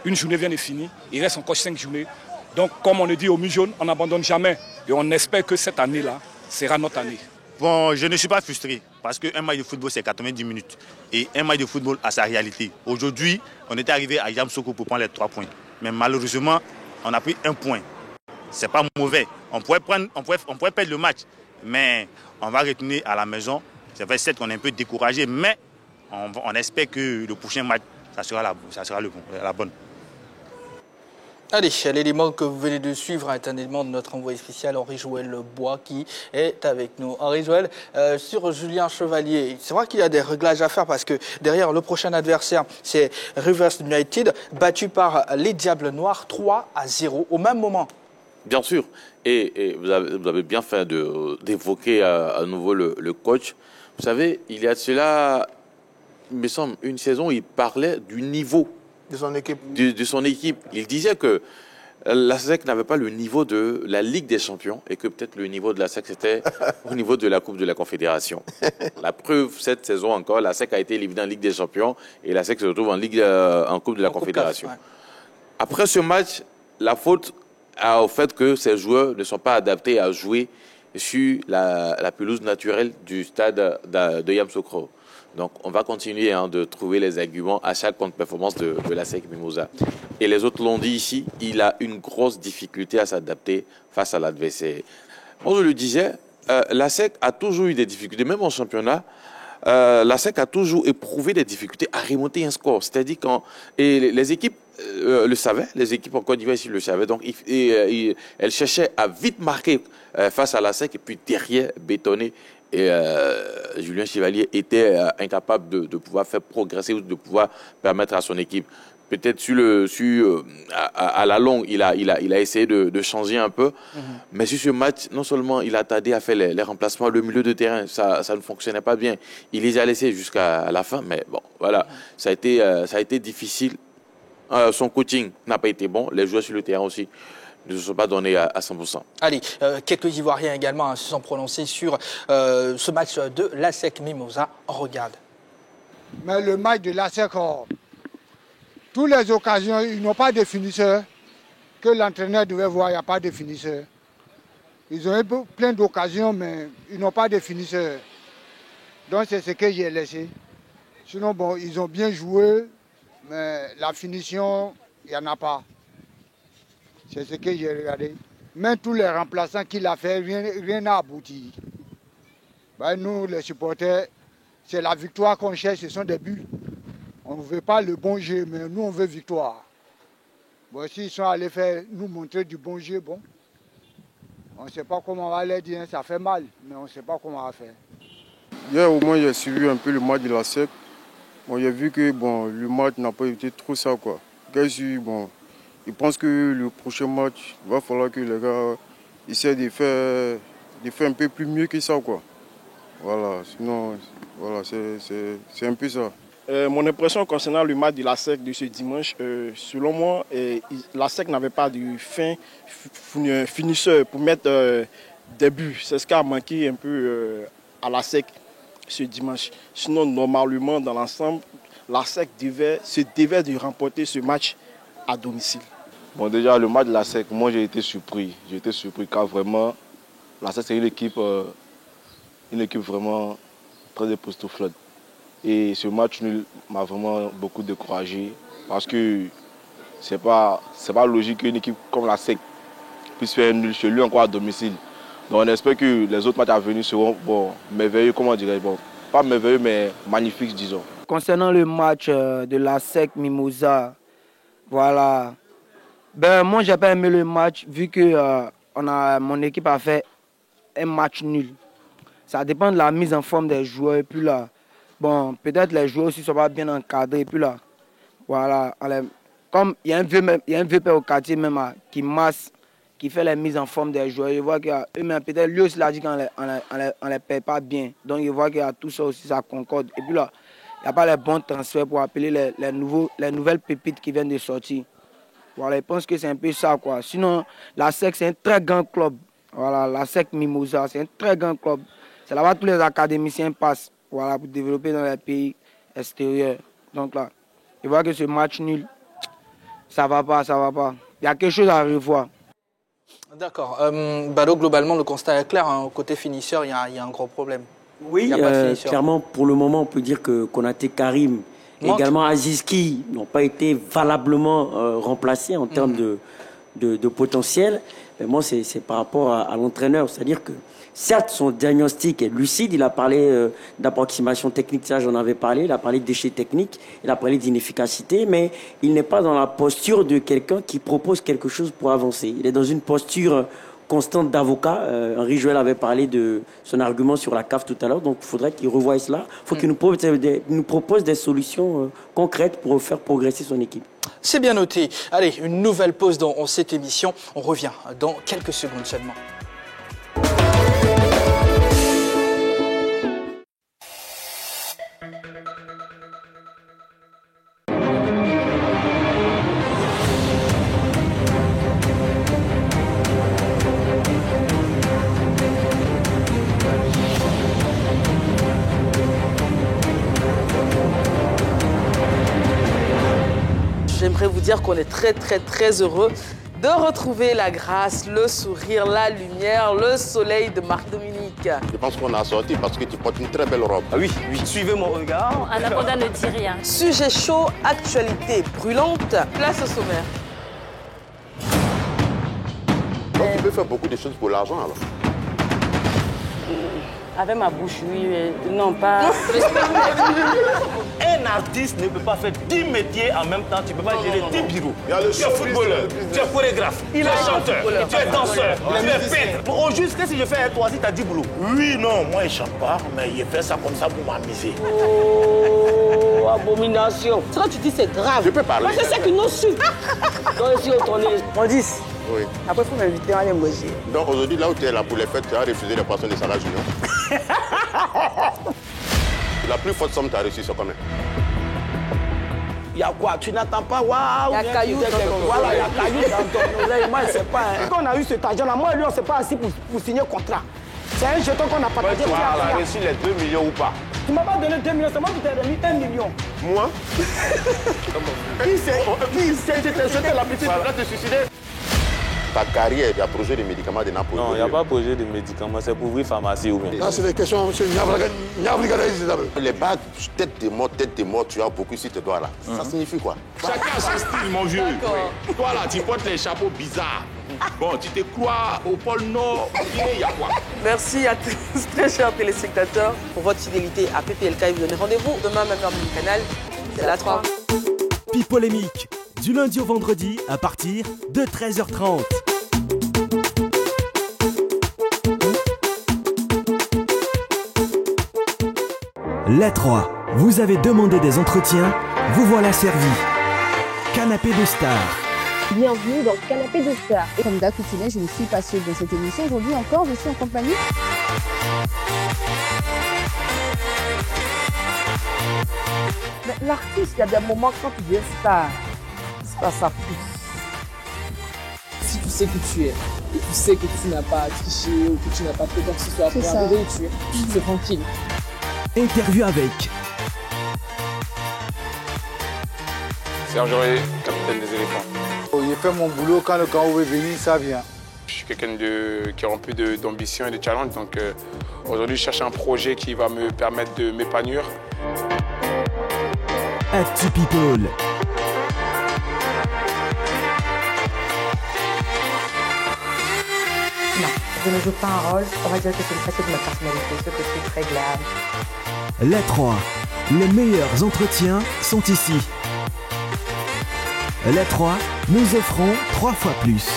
Une journée vient de finir, il reste encore 5 journées. Donc, comme on le dit au Mur Jaune, on n'abandonne jamais. Et on espère que cette année-là sera notre année. Bon, je ne suis pas frustré parce qu'un match de football, c'est 90 minutes. Et un match de football a sa réalité. Aujourd'hui, on était arrivé à Yamoussoukro pour prendre les 3 points. Mais malheureusement, on a pris un point. C'est pas mauvais. On pourrait perdre le match, mais on va retourner à la maison. C'est vrai, certes qu'on est un peu découragé, mais on espère que le prochain match, ça sera la bonne. Allez, l'élément que vous venez de suivre est un élément de notre envoyé spécial Henri-Joël Bois qui est avec nous. Henri-Joël, sur Julien Chevalier, c'est vrai qu'il y a des réglages à faire parce que derrière le prochain adversaire, c'est Rivers United, battu par les Diables Noirs 3-0 au même moment. Bien sûr, et vous avez bien fait d'évoquer à nouveau le coach. Vous savez, il y a de cela, il me semble, une saison, il parlait du niveau de son équipe. De son équipe. Il disait que la SEC n'avait pas le niveau de la Ligue des Champions et que peut-être le niveau de la SEC, c'était au niveau de la Coupe de la Confédération. La preuve, cette saison encore, la SEC a été éliminée en Ligue des Champions et la SEC se retrouve en Coupe de la Confédération. Ouais. Après ce match, la faute au fait que ces joueurs ne sont pas adaptés à jouer sur la pelouse naturelle du stade de Yamoussoukro. Donc, on va continuer de trouver les arguments à chaque contre-performance de la SEC Mimosa. Et les autres l'ont dit ici, il a une grosse difficulté à s'adapter face à l'adversaire. Moi, je le disais, la SEC a toujours eu des difficultés, même en championnat. La SEC a toujours éprouvé des difficultés à remonter un score. C'est-à-dire et les équipes le savaient, les équipes en Côte d'Ivoire ici le savaient. Donc, elles cherchaient à vite marquer face à la SEC et puis derrière bétonner. Et Julien Chevalier était incapable de pouvoir faire progresser ou de pouvoir permettre à son équipe. Peut-être à la longue, il a essayé de changer un peu. Mais sur ce match, non seulement il a tardé à faire les remplacements, le milieu de terrain, ça ne fonctionnait pas bien. Il les a laissés jusqu'à la fin, mais bon, voilà, ça a été difficile. Son coaching n'a pas été bon, les joueurs sur le terrain aussi ne se sont pas donnés à 100%. Allez, quelques Ivoiriens également se sont prononcés sur ce match de l'ASEC Mimosa. On regarde. Mais le match de l'ASEC, toutes les occasions, ils n'ont pas de finisseur. Que l'entraîneur devait voir, il n'y a pas de finisseur. Ils ont eu plein d'occasions, mais ils n'ont pas de finisseur. Donc c'est ce que j'ai laissé. Sinon, bon, ils ont bien joué, mais la finition, il n'y en a pas. C'est ce que j'ai regardé. Même tous les remplaçants qu'il a fait, rien n'a abouti. Ben, nous, les supporters, c'est la victoire qu'on cherche, ce sont des buts. On ne veut pas le bon jeu, mais nous, on veut victoire. Bon, s'ils sont allés nous montrer du bon jeu, bon, on ne sait pas comment on va les dire, ça fait mal, mais on ne sait pas comment on va faire. Hier, au moins, j'ai suivi un peu le match de la SEC. Bon, j'ai vu que bon, le match n'a pas été trop ça, quoi. Bon, je pense que le prochain match, il va falloir que les gars essaient de faire un peu plus mieux que ça, quoi. Voilà, sinon, voilà, c'est un peu ça. Mon impression concernant le match de la SEC de ce dimanche, selon moi, la SEC n'avait pas de finisseur pour mettre des buts. C'est ce qui a manqué un peu à la SEC ce dimanche. Sinon, normalement, dans l'ensemble, la SEC se devait de remporter ce match à domicile. Bon, déjà, le match de la SEC, moi j'ai été surpris. J'ai été surpris car vraiment, la SEC c'est une équipe vraiment très époustouflante. Et ce match m'a vraiment beaucoup découragé parce que c'est pas logique qu'une équipe comme la SEC puisse faire nul chez lui encore à domicile. Donc on espère que les autres matchs à venir seront merveilleux, comment dirais-je, pas merveilleux mais magnifiques disons. Concernant le match de la SEC Mimosa, voilà. Ben, moi, j'ai pas aimé le match vu que mon équipe a fait un match nul. Ça dépend de la mise en forme des joueurs. Et puis là, bon, peut-être les joueurs aussi ne sont pas bien encadrés. Et puis là, voilà. Comme il y a un vieux père au quartier même qui masse, qui fait les mises en forme des joueurs. Il voit qu'il y a eux-mêmes, peut-être lui aussi l'a dit qu'on ne les paye pas bien. Donc il voit qu'il y a tout ça aussi, ça concorde. Et puis là, il n'y a pas les bons transferts pour appeler les nouvelles pépites qui viennent de sortir. Voilà, je pense que c'est un peu ça, quoi. Sinon, la SEC, c'est un très grand club. Voilà, la SEC Mimosa, c'est un très grand club. C'est là-bas que tous les académiciens passent, voilà, pour développer dans les pays extérieurs. Donc là, je vois que ce match nul, ça va pas. Il y a quelque chose à revoir. D'accord. Balo, globalement, le constat est clair. Hein. Côté finisseur, il y a un gros problème. Oui, clairement, pour le moment, on peut dire que Konaté Karim Également Aziski n'ont pas été valablement remplacés en termes de potentiel. Mais moi, c'est par rapport à l'entraîneur. C'est-à-dire que, certes, son diagnostic est lucide. Il a parlé d'approximation technique, ça j'en avais parlé. Il a parlé de déchets techniques, il a parlé d'inefficacité, mais il n'est pas dans la posture de quelqu'un qui propose quelque chose pour avancer. Il est dans une posture constante d'avocat. Henri Joël avait parlé de son argument sur la CAF tout à l'heure, donc il faudrait qu'il revoie cela. Il faut qu'il nous propose des solutions concrètes pour faire progresser son équipe. C'est bien noté. Allez, une nouvelle pause dans cette émission. On revient dans quelques secondes seulement. J'aimerais vous dire qu'on est très heureux de retrouver la grâce, le sourire, la lumière, le soleil de Marc Dominique. Je pense qu'on a sorti parce que tu portes une très belle robe. Ah oui, suivez mon regard. Anaconda ne dit rien. Sujet chaud, actualité brûlante, place au sommaire. Donc tu peux faire beaucoup de choses pour l'argent alors. Avec ma bouche, oui, non, pas... Un artiste ne peut pas faire 10 métiers en même temps. Tu ne peux pas gérer 10 bureaux. Tu es footballeur, tu es chorégraphe, tu es chanteur, tu es danseur, tu es peintre. Au juste, qu'est-ce que je fais avec toi si tu as 10 boulots? Oui, non, moi je ne chante pas, mais il fait ça comme ça pour m'amuser. Oh, abomination. Ce que tu dis, c'est grave. Je peux parler. Parce que c'est que nous suivons. Donc, si on tourne, on dit. Oui. Après, il faut m'inviter à les manger. Donc aujourd'hui, là où tu es là pour les fêtes, tu as refusé les poissons de Sarah Junior. La plus forte somme que tu as reçue, c'est combien? Il y a quoi? Tu n'attends pas, waouh! Il y a caillou dans ton Voilà, il y a caillou dans ton oreille. Moi, je ne sais pas. Quand on a eu cet argent-là, moi et lui, on ne s'est pas assis pour signer contrat. C'est un jeton qu'on a partagé. Tu as reçu les 2 millions ou pas? Tu ne m'as pas donné 2 millions, c'est moi qui t'ai donné 1 million. Moi? Qui c'est? Je t'ai jeté la petite. Tu vas te suicider? Ta carrière, il y a projet de médicaments de Napoli. Non, il n'y a pas projet de médicaments, c'est pour ouvrir pharmacie ou bien. Non, c'est des questions, monsieur. Les bagues, tête de mort, tu as beaucoup sur tes doigts là. Ça signifie quoi? Chacun son style, mon vieux. Toi là, tu portes les chapeaux bizarres. Bon, tu te crois au pôle Nord, il y a quoi? Merci à tous, très chers téléspectateurs, pour votre fidélité à PPLK. Vous donnez rendez-vous demain, même heure, même canal. C'est la 3. Pipolémique, du lundi au vendredi à partir de 13h30. Les 3, vous avez demandé des entretiens, vous voilà servi. Canapé de star. Bienvenue dans Canapé de Star. Et comme d'accoutumé, je ne suis pas seule dans cette émission. Aujourd'hui encore, je suis en compagnie. Mais l'artiste, il y a des moments quand tu deviens star, c'est pas ça plus. Si tu sais qui tu es, et tu sais que tu n'as pas triché ou que tu n'as pas fait quoi que ce soit pour arriver où tu es, c'est tranquille. Interview avec Serge Aurier, capitaine des éléphants. J'ai fait mon boulot, quand le camp est venu, ça vient. Je suis quelqu'un qui est rempli d'ambition et de challenge, donc aujourd'hui je cherche un projet qui va me permettre de m'épanouir. Actu People. Non, je ne joue pas un rôle, on va dire que c'est une facette de ma personnalité, ce côté très glam. Les 3, les meilleurs entretiens sont ici. Les 3, nous offrons 3 fois plus.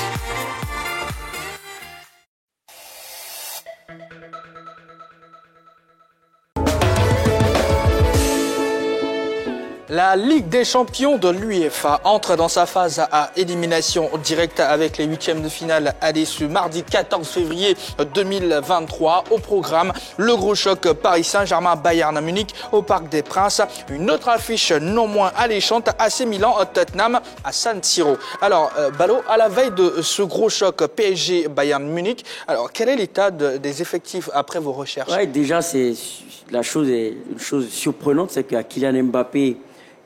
La Ligue des champions de l'UEFA entre dans sa phase à élimination directe avec les huitièmes de finale aller ce mardi 14 février 2023. Au programme, le gros choc Paris Saint-Germain-Bayern Munich au Parc des Princes. Une autre affiche non moins alléchante, AC Milan-Tottenham à San Siro. Alors, Balo, à la veille de ce gros choc PSG-Bayern Munich, alors quel est l'état des effectifs après vos recherches? Ouais, déjà, une chose surprenante, c'est qu'à Kylian Mbappé,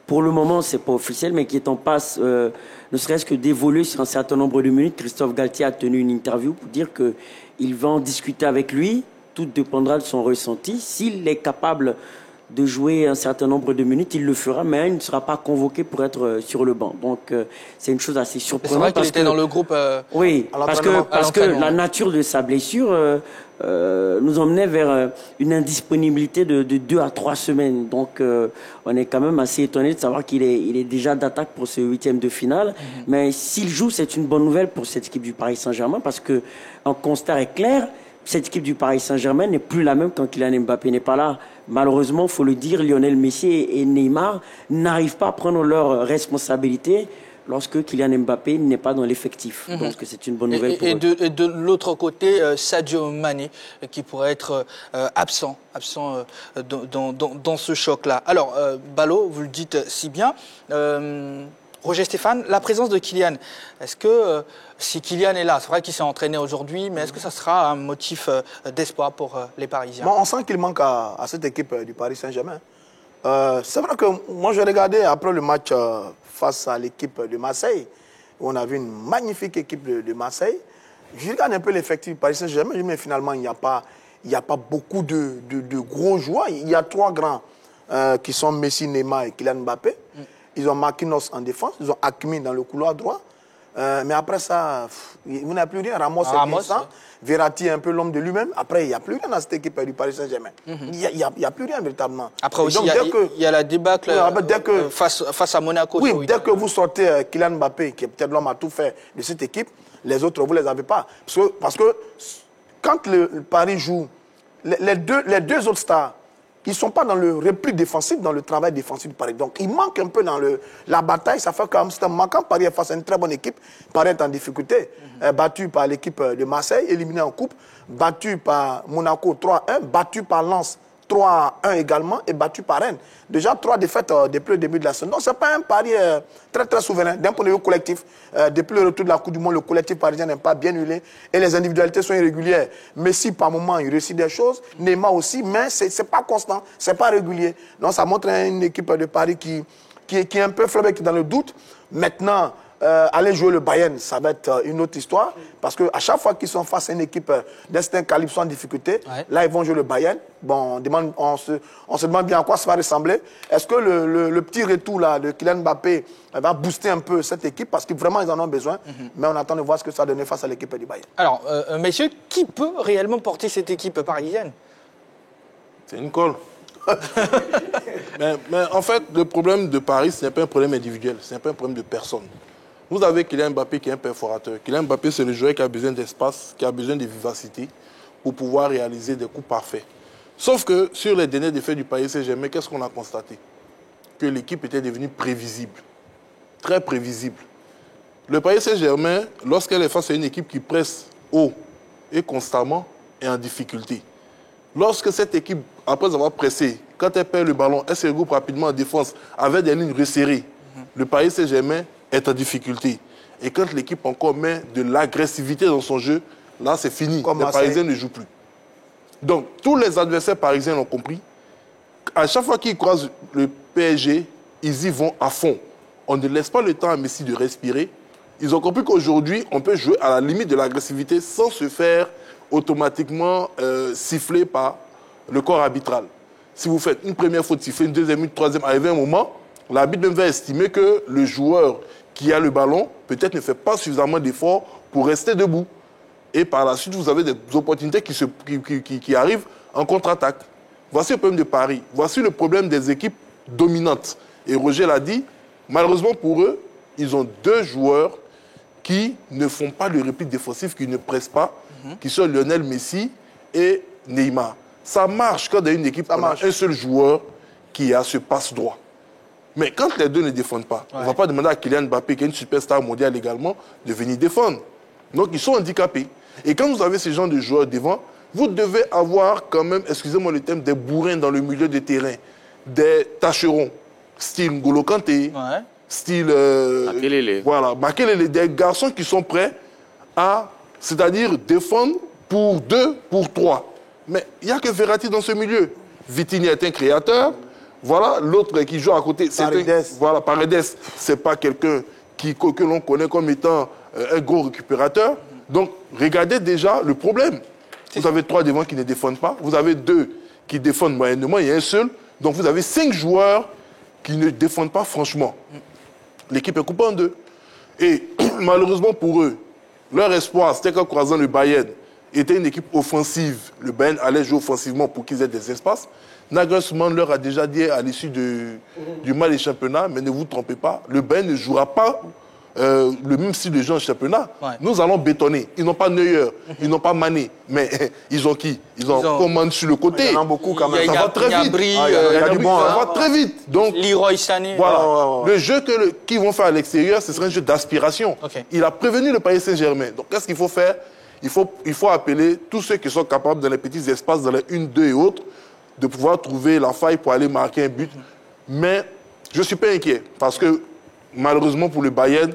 pour le moment, c'est pas officiel, mais qui est en passe, ne serait-ce que d'évoluer sur un certain nombre de minutes. Christophe Galtier a tenu une interview pour dire qu'il va en discuter avec lui. Tout dépendra de son ressenti. S'il est capable de jouer un certain nombre de minutes, il le fera, mais il ne sera pas convoqué pour être sur le banc. Donc c'est une chose assez surprenante. C'est vrai qu'il était dans le groupe. Oui, parce que la nature de sa blessure nous emmenait vers une indisponibilité de 2 à 3 semaines. Donc on est quand même assez étonné de savoir qu'il est déjà d'attaque pour ce 8e de finale. Mais s'il joue, c'est une bonne nouvelle pour cette équipe du Paris Saint-Germain, parce que un constat est clair. Cette équipe du Paris Saint-Germain n'est plus la même quand Kylian Mbappé n'est pas là. Malheureusement, il faut le dire, Lionel Messi et Neymar n'arrivent pas à prendre leurs responsabilités lorsque Kylian Mbappé n'est pas dans l'effectif. Donc c'est une bonne nouvelle pour eux. Et de l'autre côté, Sadio Mané, qui pourrait être absent dans ce choc-là. Alors, Balo, vous le dites si bien. Roger Stéphane, la présence de Kylian, est-ce que si Kylian est là, c'est vrai qu'il s'est entraîné aujourd'hui, mais est-ce que ça sera un motif d'espoir pour les Parisiens? Bon, on sent qu'il manque à cette équipe du Paris Saint-Germain. C'est vrai que moi, j'ai regardé après le match face à l'équipe de Marseille, où on a vu une magnifique équipe de Marseille. Je regarde un peu l'effectif du Paris Saint-Germain, mais finalement, il n'y a pas beaucoup de gros joueurs. Il y a 3 grands qui sont Messi, Neymar et Kylian Mbappé. Ils ont Marquinhos en défense, ils ont Hakimi dans le couloir droit. Mais après ça, vous n'avez plus rien. Ramos est innocent. Verratti est un peu l'homme de lui-même. Après, il n'y a plus rien dans cette équipe du Paris Saint-Germain. Il n'y a plus rien véritablement. Après aussi, il y a la débâcle face à Monaco. Oui, dès que vous sortez Kylian Mbappé, qui est peut-être l'homme à tout faire de cette équipe, les autres, vous ne les avez pas. Parce que quand le Paris joue, les deux autres stars, ils ne sont pas dans le repli défensif, dans le travail défensif du Paris. Donc, ils manquent un peu dans la bataille. Ça fait quand même, c'est un manquant. Paris est face à une très bonne équipe. Paris est en difficulté. Battu par l'équipe de Marseille, éliminé en coupe. Battu par Monaco 3-1. Battu par Lens 3-1 également. Et battu par Rennes. Déjà 3 défaites depuis le début de la saison. Donc, ce n'est pas un Paris très, très souverain. D'un point de vue collectif, depuis le retour de la Coupe du Monde, le collectif parisien n'est pas bien huilé. Et les individualités sont irrégulières. Messi, par moment, il réussit des choses. Neymar aussi, mais ce n'est pas constant. Ce n'est pas régulier. Donc, ça montre une équipe de Paris qui est un peu fleuve, qui est dans le doute. Maintenant, aller jouer le Bayern, ça va être une autre histoire. Parce qu'à chaque fois qu'ils sont face à une équipe d'un certain calibre, sont en difficulté. Là, ils vont jouer le Bayern. Bon, on se demande bien à quoi ça va ressembler. Est-ce que le petit retour là, de Kylian Mbappé va booster un peu cette équipe? Parce que vraiment, ils en ont besoin. Mais on attend de voir ce que ça va donner face à l'équipe du Bayern. Alors, messieurs, qui peut réellement porter cette équipe parisienne? C'est une colle. mais en fait, le problème de Paris, ce n'est pas un problème individuel. Ce n'est pas un problème de personne. Vous avez Kylian Mbappé qui est un perforateur. Kylian Mbappé, c'est le joueur qui a besoin d'espace, qui a besoin de vivacité pour pouvoir réaliser des coups parfaits. Sauf que sur les derniers défaites du Paris Saint-Germain, qu'est-ce qu'on a constaté? Que l'équipe était devenue prévisible. Très prévisible. Le Paris Saint-Germain, lorsqu'elle est face à une équipe qui presse haut et constamment, est en difficulté. Lorsque cette équipe, après avoir pressé, quand elle perd le ballon, elle se regroupe rapidement en défense avec des lignes resserrées. Le Paris Saint-Germain est en difficulté. Et quand l'équipe encore met de l'agressivité dans son jeu, là c'est fini. Les Parisiens ne jouent plus. Donc tous les adversaires parisiens l'ont compris. À chaque fois qu'ils croisent le PSG, ils y vont à fond. On ne laisse pas le temps à Messi de respirer. Ils ont compris qu'aujourd'hui, on peut jouer à la limite de l'agressivité sans se faire automatiquement siffler par le corps arbitral. Si vous faites une première faute sifflée, une deuxième, une troisième, arrivé un moment, l'arbitre même va estimer que le joueur qui a le ballon, peut-être ne fait pas suffisamment d'efforts pour rester debout. Et par la suite, vous avez des opportunités qui arrivent en contre-attaque. Voici le problème de Paris. Voici le problème des équipes dominantes. Et Roger l'a dit, malheureusement pour eux, ils ont 2 joueurs qui ne font pas le repli défensif, qui ne pressent pas, qui sont Lionel Messi et Neymar. Ça marche quand dans une équipe, on a un seul joueur qui a ce passe-droit. Mais quand les 2 ne défendent pas, on ne va pas demander à Kylian Mbappé, qui est une superstar mondiale également, de venir défendre. Donc ils sont handicapés. Et quand vous avez ce genre de joueurs devant, vous devez avoir quand même, excusez-moi le terme, des bourrins dans le milieu de terrain, des tâcherons, style N'Golo Kanté, style Makelele. Voilà, Makelele, des garçons qui sont prêts à, c'est-à-dire défendre pour 2, pour 3. Mais il n'y a que Verratti dans ce milieu. Vitinha est un créateur. Voilà, l'autre qui joue à côté, c'est Paredes, c'est pas quelqu'un que l'on connaît comme étant un gros récupérateur. Donc, regardez déjà le problème. Vous avez 3 devant qui ne défendent pas. Vous avez 2 qui défendent moyennement. Il y a un seul Donc vous avez 5 joueurs qui ne défendent pas franchement. L'équipe est coupée en deux. Et malheureusement pour eux, leur espoir, c'était qu'en croisant le Bayern, était une équipe offensive. Le Bayern allait jouer offensivement pour qu'ils aient des espaces. Nagelsmann leur a déjà dit à l'issue du match des championnats, mais ne vous trompez pas, le Bayern ne jouera pas le même style de jeu en championnat. Ouais. Nous allons bétonner. Ils n'ont pas Neuer, ils n'ont pas Mané, mais ils ont qui? Ils ont Coman sur le côté. Il y en a beaucoup quand même. Ça va très vite. Il y a du bon. Ça va très vite. Donc, Leroy Sané. Voilà. Le jeu qu'ils vont faire à l'extérieur, ce sera un jeu d'aspiration. Okay. Il a prévenu le Paris Saint-Germain. Donc, qu'est-ce qu'il faut faire? Il faut appeler tous ceux qui sont capables, dans les petits espaces, dans les 1, 2 et autres, de pouvoir trouver la faille pour aller marquer un but. Mais je ne suis pas inquiet, parce que malheureusement pour le Bayern,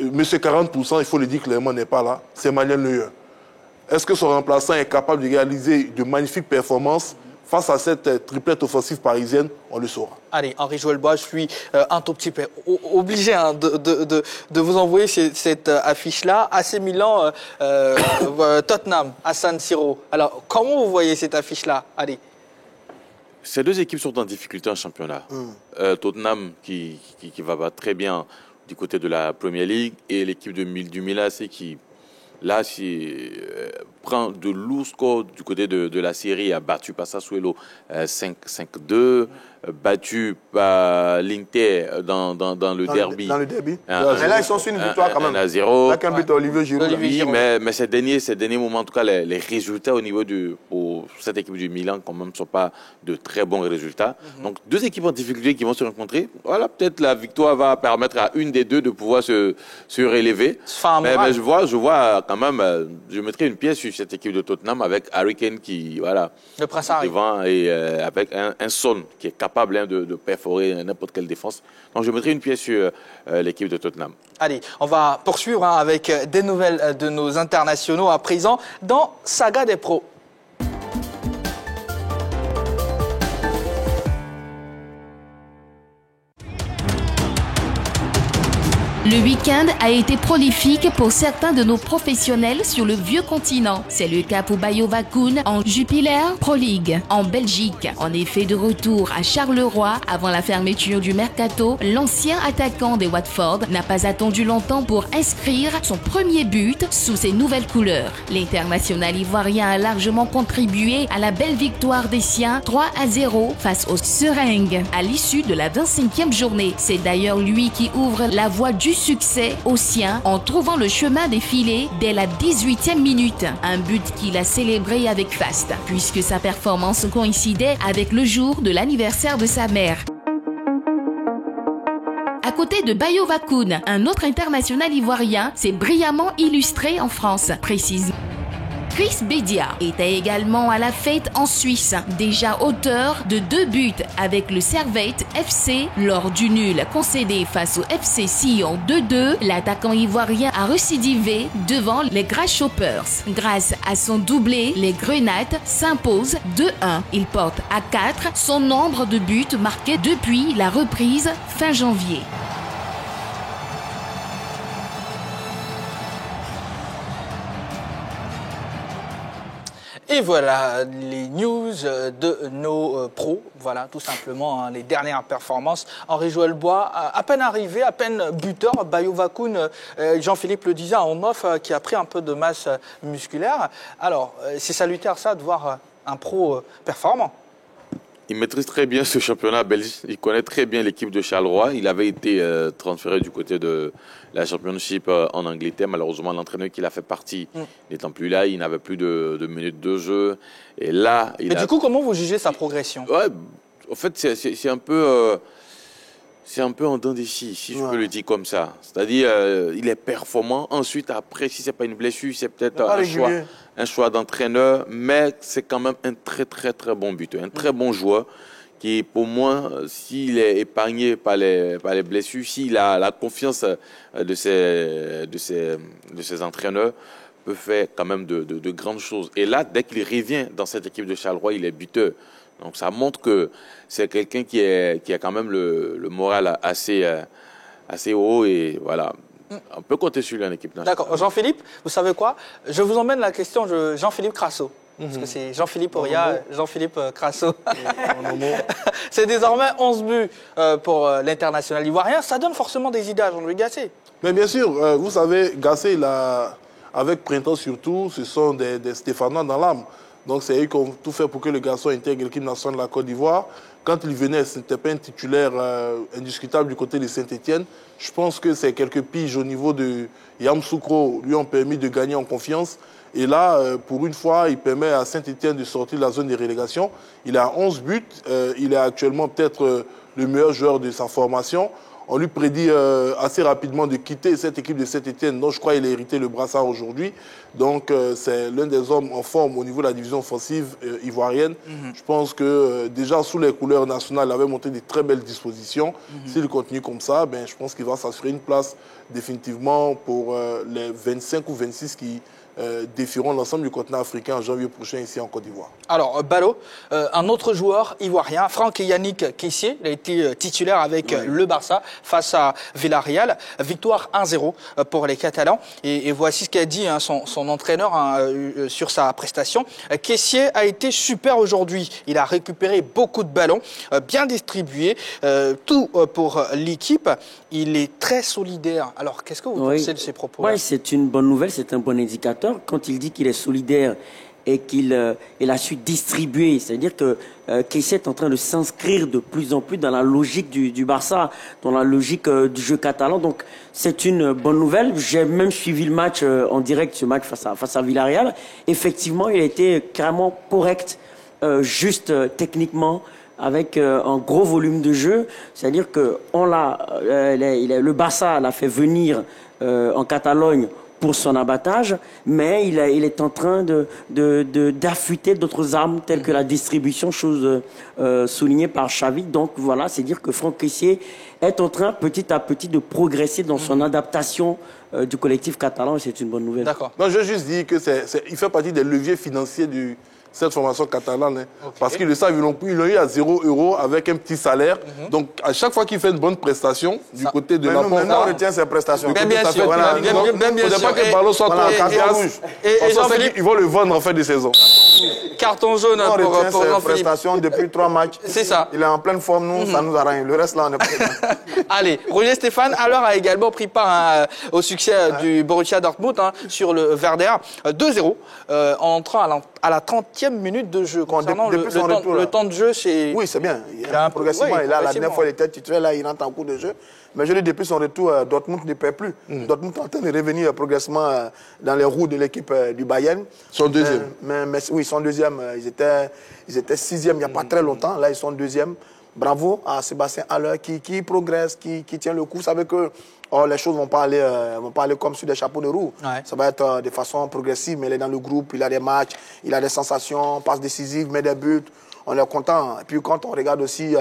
mais ce 40%, il faut le dire clairement, n'est pas là, c'est Manuel Neuer. Est-ce que son remplaçant est capable de réaliser de magnifiques performances face à cette triplette offensive parisienne? On le saura. Allez, Henri-Joël Bois, je suis un tout petit peu obligé de vous envoyer cette affiche-là. AC Milan, Tottenham, à San Siro. Alors, comment vous voyez cette affiche-là? Allez. Ces deux équipes sont en difficulté en championnat. Tottenham qui va très bien du côté de la Premier League et l'équipe du Milan AC qui, là, prend de lourds scores du côté de la série, a battu Sassuolo 5-2, battu par l'Inter dans le derby. Dans le derby. Mais là, ils sont sur une victoire quand même. 1-0. Là, qu'un but Olivier Giroud. Oui, mais ces derniers moments, en tout cas, les résultats au niveau pour cette équipe du Milan, quand même, ne sont pas de très bons résultats. Donc, deux équipes en difficulté qui vont se rencontrer. Voilà, peut-être la victoire va permettre à une des deux de pouvoir se relever. Mais je vois quand même, je mettrai une pièce sur cette équipe de Tottenham avec Harry Kane qui, voilà, le prince Harry devant et avec un Son qui est capable de perforer n'importe quelle défense. Donc je mettrai une pièce sur l'équipe de Tottenham. Allez, on va poursuivre avec des nouvelles de nos internationaux à présent dans Saga des pros. Le week-end a été prolifique pour certains de nos professionnels sur le vieux continent. C'est le cas pour Bayo Vakoun en Jupiler Pro League en Belgique. En effet, de retour à Charleroi avant la fermeture du mercato, l'ancien attaquant des Watford n'a pas attendu longtemps pour inscrire son premier but sous ses nouvelles couleurs. L'international ivoirien a largement contribué à la belle victoire des siens 3-0 face aux Seringues à l'issue de la 25e journée. C'est d'ailleurs lui qui ouvre la voie du succès aux siens en trouvant le chemin des filets dès la 18e minute. Un but qu'il a célébré avec faste, puisque sa performance coïncidait avec le jour de l'anniversaire de sa mère. À côté de Bayo Vakoun, un autre international ivoirien s'est brillamment illustré en France, précisément. Chris Bédia était également à la fête en Suisse, déjà auteur de 2 buts avec le Servette FC lors du nul concédé face au FC Sion 2-2. L'attaquant ivoirien a récidivé devant les Grasshoppers. Grâce à son doublé, les Grenades s'imposent 2-1. Il porte à 4 son nombre de buts marqués depuis la reprise fin janvier. Et voilà les news de nos pros, voilà tout simplement les dernières performances. Henri-Joël Bois, à peine arrivé, à peine buteur, Bayo Vakoun, Jean-Philippe le disait en off, qui a pris un peu de masse musculaire. Alors, c'est salutaire ça de voir un pro performant. Il maîtrise très bien ce championnat belge. Il connaît très bien l'équipe de Charleroi. Il avait été transféré du côté de la Championship en Angleterre. Malheureusement, l'entraîneur qui l'a fait partie n'étant plus là, il n'avait plus de minutes de jeu. Et là, du coup, comment vous jugez sa progression? Ouais, en fait, c'est un peu... c'est un peu en dents des scies, si je peux le dire comme ça. C'est-à-dire, il est performant. Ensuite, après, si ce n'est pas une blessure, c'est peut-être un choix d'entraîneur. Mais c'est quand même un très, très, très bon buteur. Un très bon joueur qui, pour moi, s'il est épargné par les blessures, s'il a la confiance de ses entraîneurs, peut faire quand même de grandes choses. Et là, dès qu'il revient dans cette équipe de Charleroi, il est buteur. Donc ça montre que c'est quelqu'un qui a quand même le moral assez haut et voilà. On peut compter sur lui en équipe nationale. D'accord. Jean-Philippe, vous savez quoi? Je vous emmène la question de Jean-Philippe Crasso. parce que c'est Jean-Philippe Auria, Jean-Philippe Crasso. C'est désormais 11 buts pour l'international ivoirien. Ça donne forcément des idées à Jean-Louis Gasset. Mais bien sûr, vous savez, Gasset, avec Printemps surtout, ce sont des Stéphanois dans l'âme. Donc c'est eux qui ont tout fait pour que le garçon intègre l'équipe nationale de la Côte d'Ivoire. Quand il venait, ce n'était pas un titulaire indiscutable du côté de Saint-Etienne. Je pense que c'est quelques piges au niveau de Yamoussoukro lui ont permis de gagner en confiance. Et là, pour une fois, il permet à Saint-Etienne de sortir de la zone de relégation. Il a 11 buts. Il est actuellement peut-être le meilleur joueur de sa formation. On lui prédit assez rapidement de quitter cette équipe de Saint-Etienne, dont je crois qu'il a hérité le brassard aujourd'hui. Donc, c'est l'un des hommes en forme au niveau de la division offensive ivoirienne. Je pense que déjà, sous les couleurs nationales, il avait montré de très belles dispositions. S'il continue comme ça, ben, je pense qu'il va s'assurer une place définitivement pour les 25 ou 26 qui défieront l'ensemble du continent africain en janvier prochain ici en Côte d'Ivoire. Alors, Ballot, un autre joueur ivoirien, Franck Yannick Kessié, il a été titulaire avec le Barça face à Villarreal. Victoire 1-0 pour les Catalans. Et voici ce qu'a dit son entraîneur sur sa prestation. Kessié a été super aujourd'hui. Il a récupéré beaucoup de ballons, bien distribués, tout pour l'équipe. Il est très solidaire. Alors, qu'est-ce que vous pensez de ces propos? Oui, c'est une bonne nouvelle, c'est un bon indicateur. Quand il dit qu'il est solidaire et qu'il a su distribuer, c'est-à-dire que Kessié est en train de s'inscrire de plus en plus dans la logique du Barça, dans la logique du jeu catalan. Donc, c'est une bonne nouvelle. J'ai même suivi le match en direct, ce match face à Villarreal. Effectivement, il a été carrément correct, juste techniquement, avec un gros volume de jeu. C'est-à-dire que le Barça l'a fait venir en Catalogne pour son abattage, mais il est en train d'affûter d'autres armes telles que la distribution, chose soulignée par Xavi. Donc voilà, c'est dire que Franck Kessié est en train petit à petit de progresser dans son adaptation du collectif catalan et c'est une bonne nouvelle. D'accord. Non, je veux juste dire que il fait partie des leviers financiers cette formation catalane. Okay. Parce qu'ils le savent, ils l'ont eu à 0 € avec un petit salaire. Donc, à chaque fois qu'il fait une bonne prestation, du côté de la maintenant, on retient ses prestations. Bien sûr. Il ne faut pas que le ballon soit trop en carton rouge. Ils vont le vendre en fin de saison. Carton jaune pour Jean-Philippe. Prestations depuis 3 matchs. C'est ça. Il est en pleine forme, nous, ça nous arrange. Le reste, là, on est pas. Allez, Roger Stéphane, alors, a également pris part au succès du Borussia Dortmund sur le Werder. 2-0 en entrant à la 30e minute de jeu. Concernant le temps de jeu, c'est... Oui, c'est bien. Progressivement, la dernière fois, il était titulaire, là, il rentre en cours de jeu. Mais je dis, depuis son retour, Dortmund ne perd plus. Dortmund est en train de revenir progressivement dans les roues de l'équipe du Bayern. Son deuxième. Oui, son deuxième. Ils étaient sixième il n'y a pas très longtemps. Là, ils sont deuxième. Bravo à Sébastien Haller qui progresse, qui tient le coup. Vous savez que les choses ne vont pas aller comme sur des chapeaux de roue. Ouais. Ça va être de façon progressive, mais il est dans le groupe, il a des matchs, il a des sensations, passe décisive, met des buts. On est content. Et puis quand on regarde aussi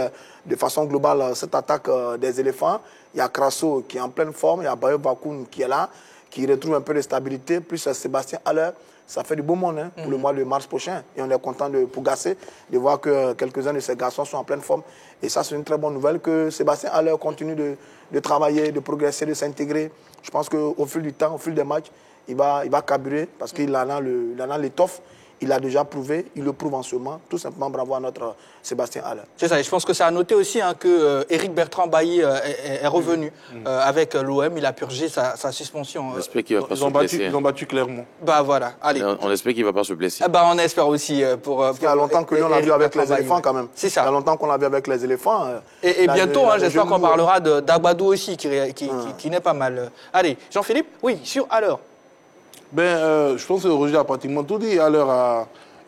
de façon globale cette attaque des éléphants, il y a Crasso qui est en pleine forme, il y a Bayo Bakoun qui est là, qui retrouve un peu de stabilité, plus Sébastien Haller. Ça fait du beau monde pour le mois de mars prochain. Et on est content pour Gasset de voir que quelques-uns de ces garçons sont en pleine forme. Et ça, c'est une très bonne nouvelle que Sébastien Haller continue de travailler, de progresser, de s'intégrer. Je pense qu'au fil du temps, au fil des matchs, il va carburer parce qu'il en a l'étoffe. Il a déjà prouvé, il le prouve en ce moment. Tout simplement, bravo à notre Sébastien Haller. C'est ça, et je pense que c'est à noter aussi que Éric Bertrand Bailly est revenu avec l'OM. Il a purgé sa suspension. On espère qu'il va pas se blesser. Ils ont battu Clermont. Bah voilà, allez. On espère qu'il ne va pas se blesser. On espère aussi parce qu'il y a longtemps que l'on l'a vu avec les éléphants quand même. C'est ça. Il y a longtemps qu'on l'a vu avec les éléphants. Et bientôt, j'espère qu'on parlera d'Agbadou aussi, qui n'est pas mal. Allez, Jean-Philippe, oui, sur Haller. Je pense que Roger a pratiquement tout dit.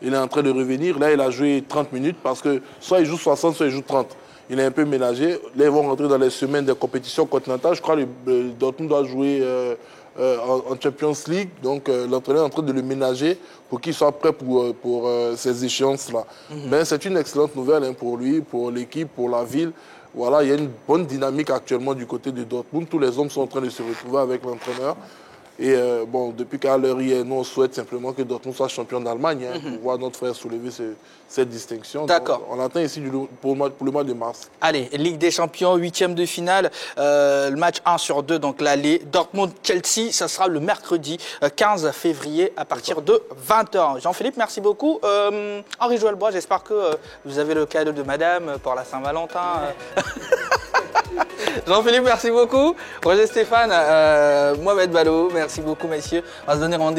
Il est en train de revenir. Là, il a joué 30 minutes parce que soit il joue 60, soit il joue 30. Il est un peu ménagé. Là, ils vont rentrer dans les semaines de compétition continentale. Je crois que Dortmund doit jouer en Champions League. Donc, l'entraîneur est en train de le ménager pour qu'il soit prêt pour ces échéances-là. C'est une excellente nouvelle pour lui, pour l'équipe, pour la ville. Voilà, il y a une bonne dynamique actuellement du côté de Dortmund. Tous les hommes sont en train de se retrouver avec l'entraîneur. Et bon, depuis qu'à l'heure hier, nous on souhaite simplement que Dortmund soit champion d'Allemagne pour voir notre frère soulever cette distinction. D'accord. On attend ici pour le mois de mars. Allez, Ligue des Champions, 8e de finale, le match 1 sur 2, donc l'aller Dortmund-Chelsea, ça sera le mercredi 15 février à partir de 20h. Jean-Philippe, merci beaucoup. Henri-Joël Bois, j'espère que vous avez le cadeau de madame pour la Saint-Valentin. Jean-Philippe, merci beaucoup. Roger Stéphane, Mohamed Ballot, merci beaucoup messieurs. On va se donner rendez-vous.